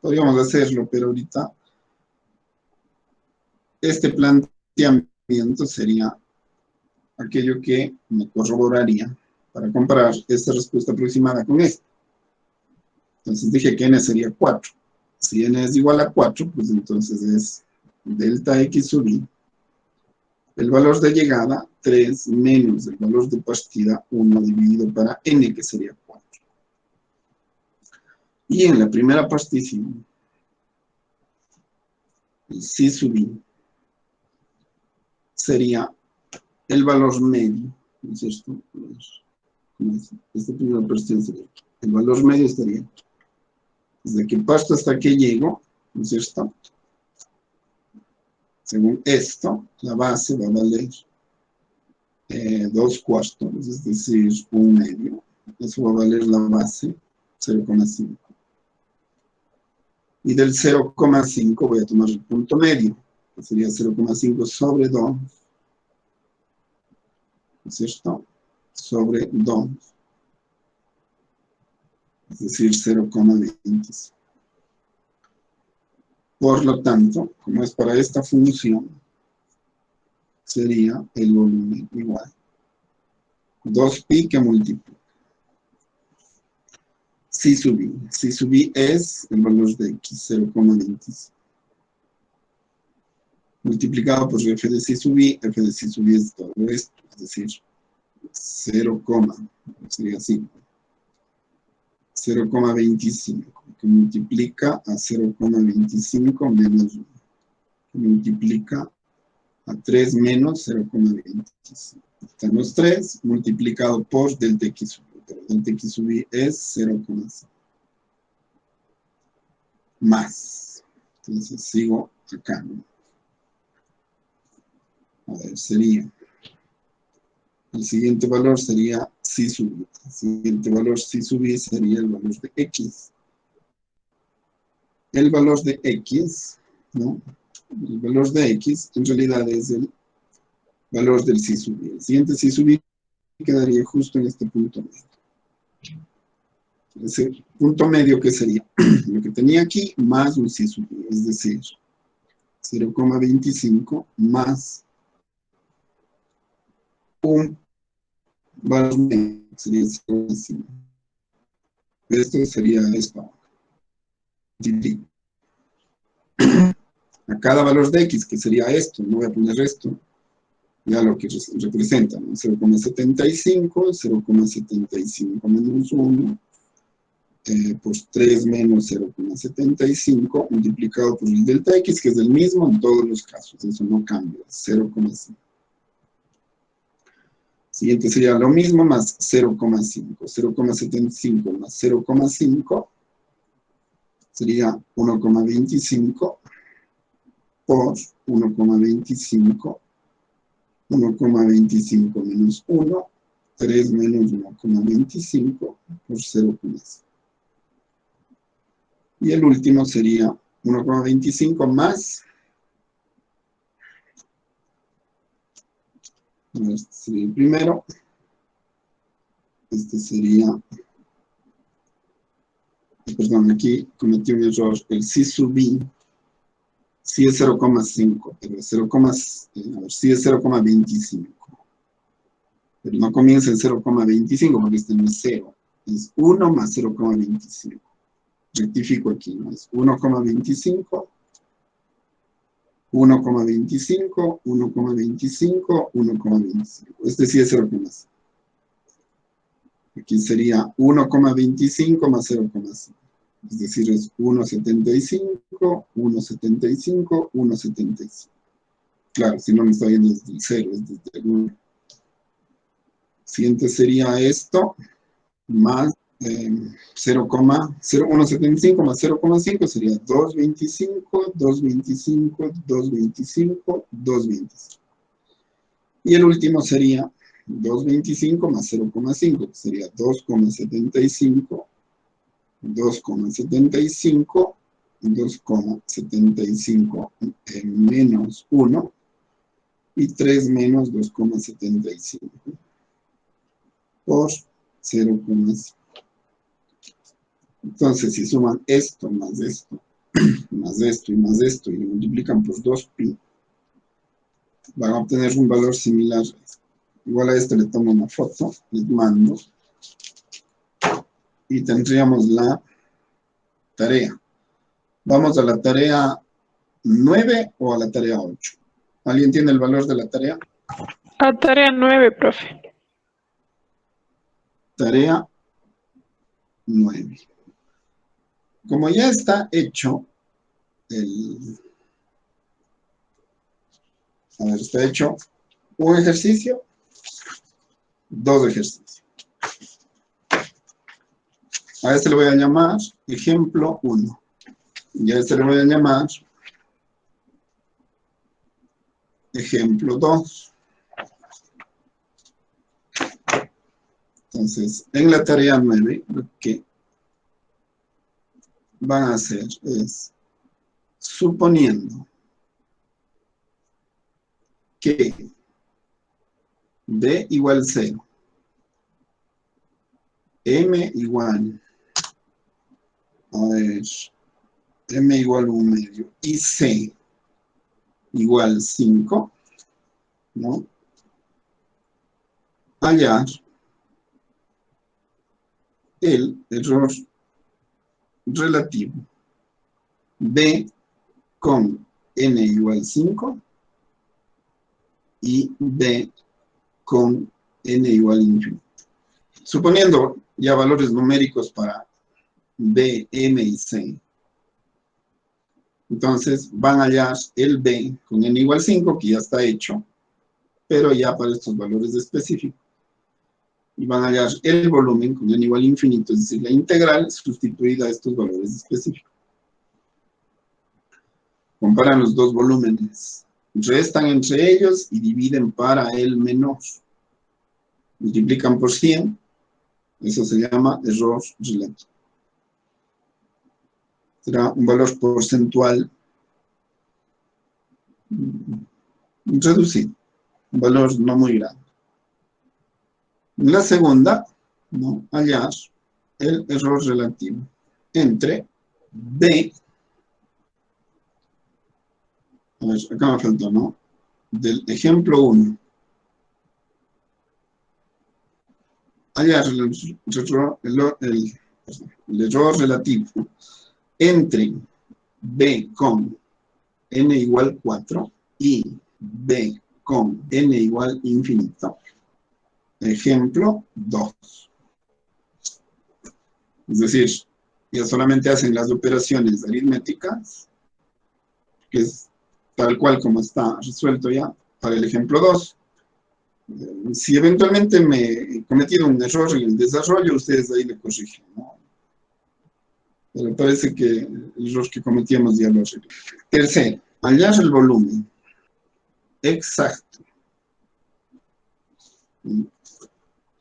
Podríamos hacerlo, pero ahorita este planteamiento sería aquello que me corroboraría para comparar esta respuesta aproximada con esta. Entonces dije que n sería 4. Si n es igual a 4, pues entonces es delta x sub i. El valor de llegada, 3 menos el valor de partida, 1 dividido para n, que sería 4. Y en la primera partición, el c sub i sería el valor medio, ¿no es cierto? Esta primera partición sería, el valor medio estaría desde que parto hasta que llego, ¿no es cierto? Según esto, la base va a valer 2 cuartos, es decir, 1 medio. Eso va a valer la base 0,5. Y del 0,5 voy a tomar el punto medio, que sería 0,5 sobre 2. ¿No es cierto? Sobre 2. Es decir, 0,20. Por lo tanto, como es para esta función, sería el volumen igual. 2pi que multiplica. C sub i. C sub i es el valor de x, 0,25. Multiplicado por f de c sub i es todo esto, es decir, 0, sería así. 0,25, que multiplica a 0,25 menos 1, que multiplica a 3 menos 0,25. Están los 3 multiplicado por delta x sub i, pero delta x sub i es 0,5. Más. Entonces sigo acá, ¿no? A ver, sería... El siguiente valor sería C sub i. El siguiente valor C sub i sería el valor de X. El valor de X, ¿no? El valor de X en realidad es el valor del C sub i. El siguiente C sub i quedaría justo en este punto medio. Ese punto medio que sería lo que tenía aquí más un C sub i, es decir, 0,25 más un valor medio, sería 0,5. Esto sería esto. A cada valor de x, que sería esto, no voy a poner esto, ya lo que representa, ¿no? 0,75, 0,75 menos 1, por 3 menos 0,75, multiplicado por el delta x, que es el mismo en todos los casos, eso no cambia, 0,5. Siguiente sería lo mismo más 0,5. 0,75 más 0,5 sería 1,25 por 1,25. 1,25 menos 1, 3 menos 1,25 por 0,5. Y el último sería 1,25 más... Este sería el primero. Este sería, perdón, aquí cometí un error. El C sub I, sí es 0,5, pero sí es 0,25. Pero no comienza en 0,25 porque este no es 0. Es 1 más 0,25. Rectifico aquí, ¿no? Es 1,25, 1,25, 1,25, 1,25. Este sí es 0,5. Aquí sería 1,25 más 0,5. Es decir, es 1,75, 1,75, 1,75. Claro, si no me está viendo desde el 0, es desde el 1. Siguiente sería esto, más 1,75 más 0,5 sería 2,25, 2,25, 2,25, 2,25. Y el último sería 2,25 más 0,5, que sería 2,75, 2,75, 2,75 menos 1 y 3 menos 2,75 por 0,5. Entonces, si suman esto, más esto, más esto y más esto, y lo multiplican por 2pi, van a obtener un valor similar. Igual a este le tomo una foto, les mando, y tendríamos la tarea. ¿Vamos a la tarea 9 o a la tarea 8? ¿Alguien tiene el valor de la tarea? A tarea 9, profe. Tarea 9. Como ya está hecho está hecho un ejercicio, dos ejercicios. A este le voy a llamar ejemplo 1. Y a este le voy a llamar ejemplo 2. Entonces, en la tarea 9, lo que van a hacer es, suponiendo que B igual 0, M igual, M igual 1 medio y C igual 5, ¿no? Hallar el error relativo B con N igual 5 y B con N igual infinito. Suponiendo ya valores numéricos para B, M y C, entonces van a hallar el B con N igual 5, que ya está hecho, pero ya para estos valores específicos. Y van a hallar el volumen con N igual infinito, es decir, la integral sustituida a estos valores específicos. Comparan los dos volúmenes, restan entre ellos y dividen para el menor. Multiplican por 100, eso se llama error relativo. Será un valor porcentual reducido, un valor no muy grande. En la segunda, ¿no? Hallar el error relativo entre B, a ver, acá me faltó, ¿no? Del ejemplo 1. Hallar el error relativo entre B con N igual 4 y B con N igual infinito. Ejemplo 2. Es decir, ya solamente hacen las operaciones aritméticas, que es tal cual como está resuelto ya para el ejemplo 2. Si eventualmente me he cometido un error en el desarrollo, ustedes ahí le corrigen, ¿no? Pero parece que el error que cometíamos ya lo arreglé. Tercero, hallar el volumen exacto.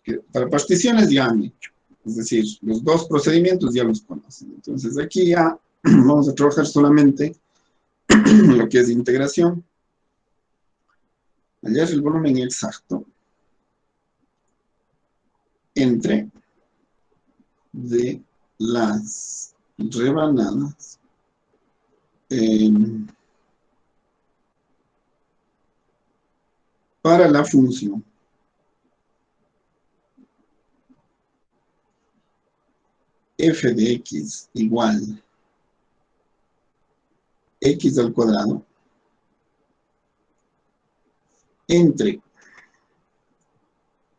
Que para particiones ya han hecho. Es decir, los dos procedimientos ya los conocen. Entonces aquí ya vamos a trabajar solamente lo que es integración. Hallar el volumen exacto entre de las rebanadas para la función f de x igual x al cuadrado entre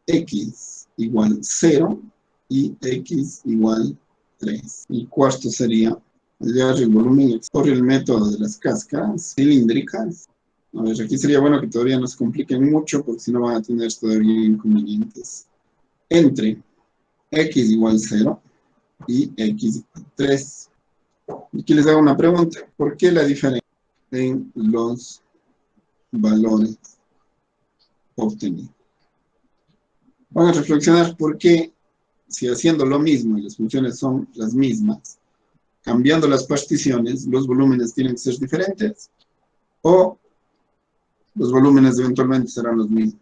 x igual 0 y x igual 3. El cuarto sería hallar el volumen por el método de las cáscaras cilíndricas. A ver, aquí sería bueno que todavía no se compliquen mucho, porque si no van a tener todavía inconvenientes. Entre x igual 0 y x igual 3. Aquí les hago una pregunta. ¿Por qué la diferencia en los valores obtenidos? Van a reflexionar por qué, si haciendo lo mismo y las funciones son las mismas, cambiando las particiones, los volúmenes tienen que ser diferentes, o los volúmenes eventualmente serán los mismos.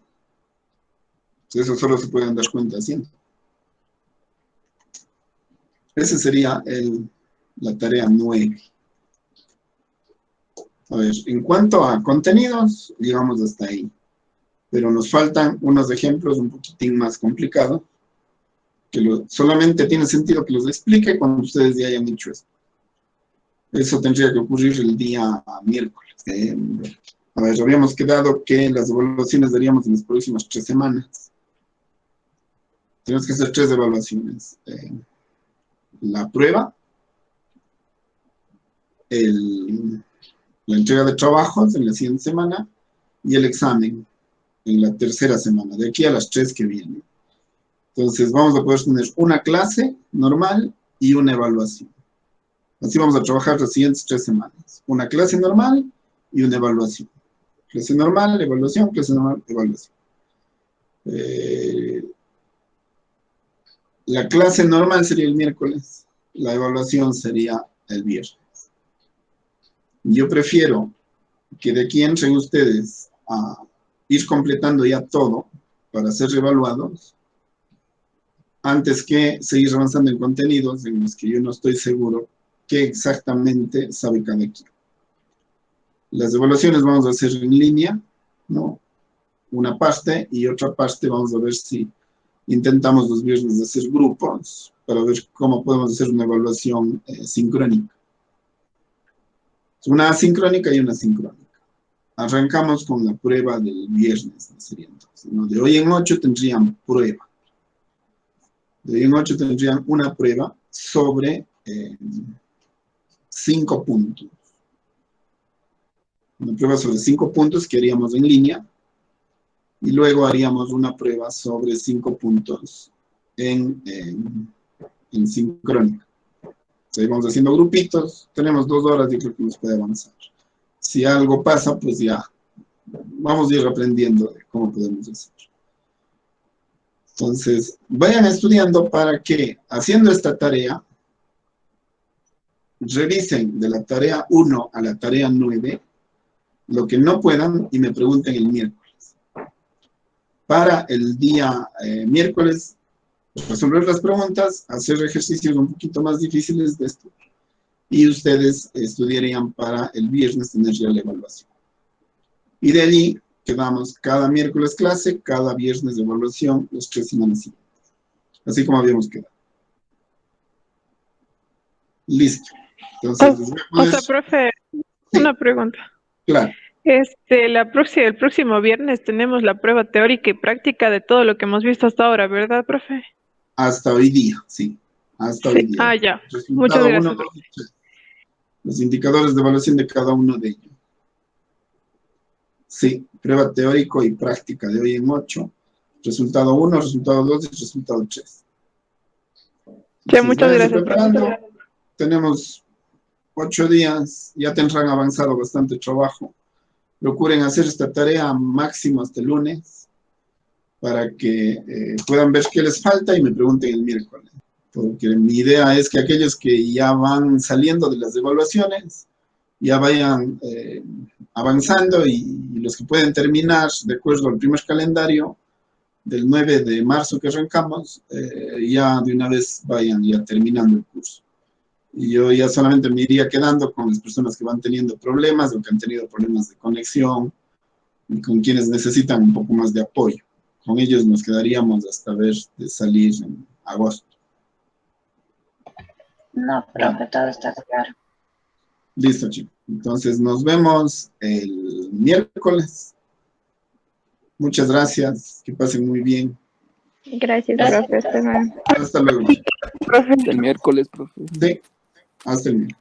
Eso solo se pueden dar cuenta haciendo. Esa sería la tarea 9. A ver, en cuanto a contenidos, llegamos hasta ahí. Pero nos faltan unos ejemplos un poquitín más complicados, que solamente tiene sentido que los explique cuando ustedes ya hayan dicho eso. Eso tendría que ocurrir el día miércoles. A ver, habíamos quedado que las evaluaciones daríamos en las próximas 3 semanas. Tenemos que hacer 3 evaluaciones. La prueba, la entrega de trabajos en la siguiente semana y el examen en la tercera semana, de aquí a las 3 que vienen. Entonces vamos a poder tener una clase normal y una evaluación. Así vamos a trabajar las siguientes 3 semanas. Una clase normal y una evaluación. Clase normal, evaluación, clase normal, evaluación. La clase normal sería el miércoles, la evaluación sería el viernes. Yo prefiero que de aquí entren ustedes a ir completando ya todo para ser reevaluados, antes que seguir avanzando en contenidos en los que yo no estoy seguro qué exactamente sabe cada quien. Las evaluaciones vamos a hacer en línea, ¿no? Una parte, y otra parte vamos a ver si intentamos los viernes hacer grupos para ver cómo podemos hacer una evaluación sincrónica. Una asincrónica y una sincrónica. Arrancamos con la prueba del viernes, sería entonces, ¿no? De hoy en 8 tendrían prueba. De hoy en 8 tendrían una prueba sobre 5 puntos. Una prueba sobre 5 puntos que haríamos en línea. Y luego haríamos una prueba sobre 5 puntos en sincrónica. Ahí vamos haciendo grupitos. Tenemos 2 horas y creo que nos puede avanzar. Si algo pasa, pues ya vamos a ir aprendiendo de cómo podemos hacer. Entonces, vayan estudiando para que, haciendo esta tarea, revisen de la tarea 1 a la tarea 9 lo que no puedan y me pregunten el miércoles. Para el día miércoles, resolver las preguntas, hacer ejercicios un poquito más difíciles de esto. Y ustedes estudiarían para el viernes tener ya la evaluación. Y de allí quedamos cada miércoles clase, cada viernes de evaluación, las 3 semanas siguientes. Así como habíamos quedado. Listo. Entonces, o sea, profe, una pregunta. Claro. El próximo viernes tenemos la prueba teórica y práctica de todo lo que hemos visto hasta ahora, ¿verdad, profe? Hasta hoy día, sí. Hasta hoy día. Ah, ya. Resultado Muchas gracias. 1, 2 y 3. Los indicadores de evaluación de cada uno de ellos. Sí, prueba teórico y práctica de hoy en 8. Resultado 1, resultado 2 y resultado 3. Sí, muchas gracias. Tenemos 8 días, ya tendrán avanzado bastante trabajo. Procuren hacer esta tarea máximo hasta el lunes para que puedan ver qué les falta y me pregunten el miércoles. Porque mi idea es que aquellos que ya van saliendo de las evaluaciones ya vayan avanzando y los que pueden terminar de acuerdo al primer calendario del 9 de marzo que arrancamos, ya de una vez vayan ya terminando el curso. Y yo ya solamente me iría quedando con las personas que van teniendo problemas o que han tenido problemas de conexión y con quienes necesitan un poco más de apoyo. Con ellos nos quedaríamos hasta ver de salir en agosto. No, profe, todo está claro. Listo, chicos. Entonces nos vemos el miércoles. Muchas gracias. Que pasen muy bien. Gracias, profe. Hasta luego. Hasta luego. Profe. El miércoles, profe. Sí, hasta el miércoles.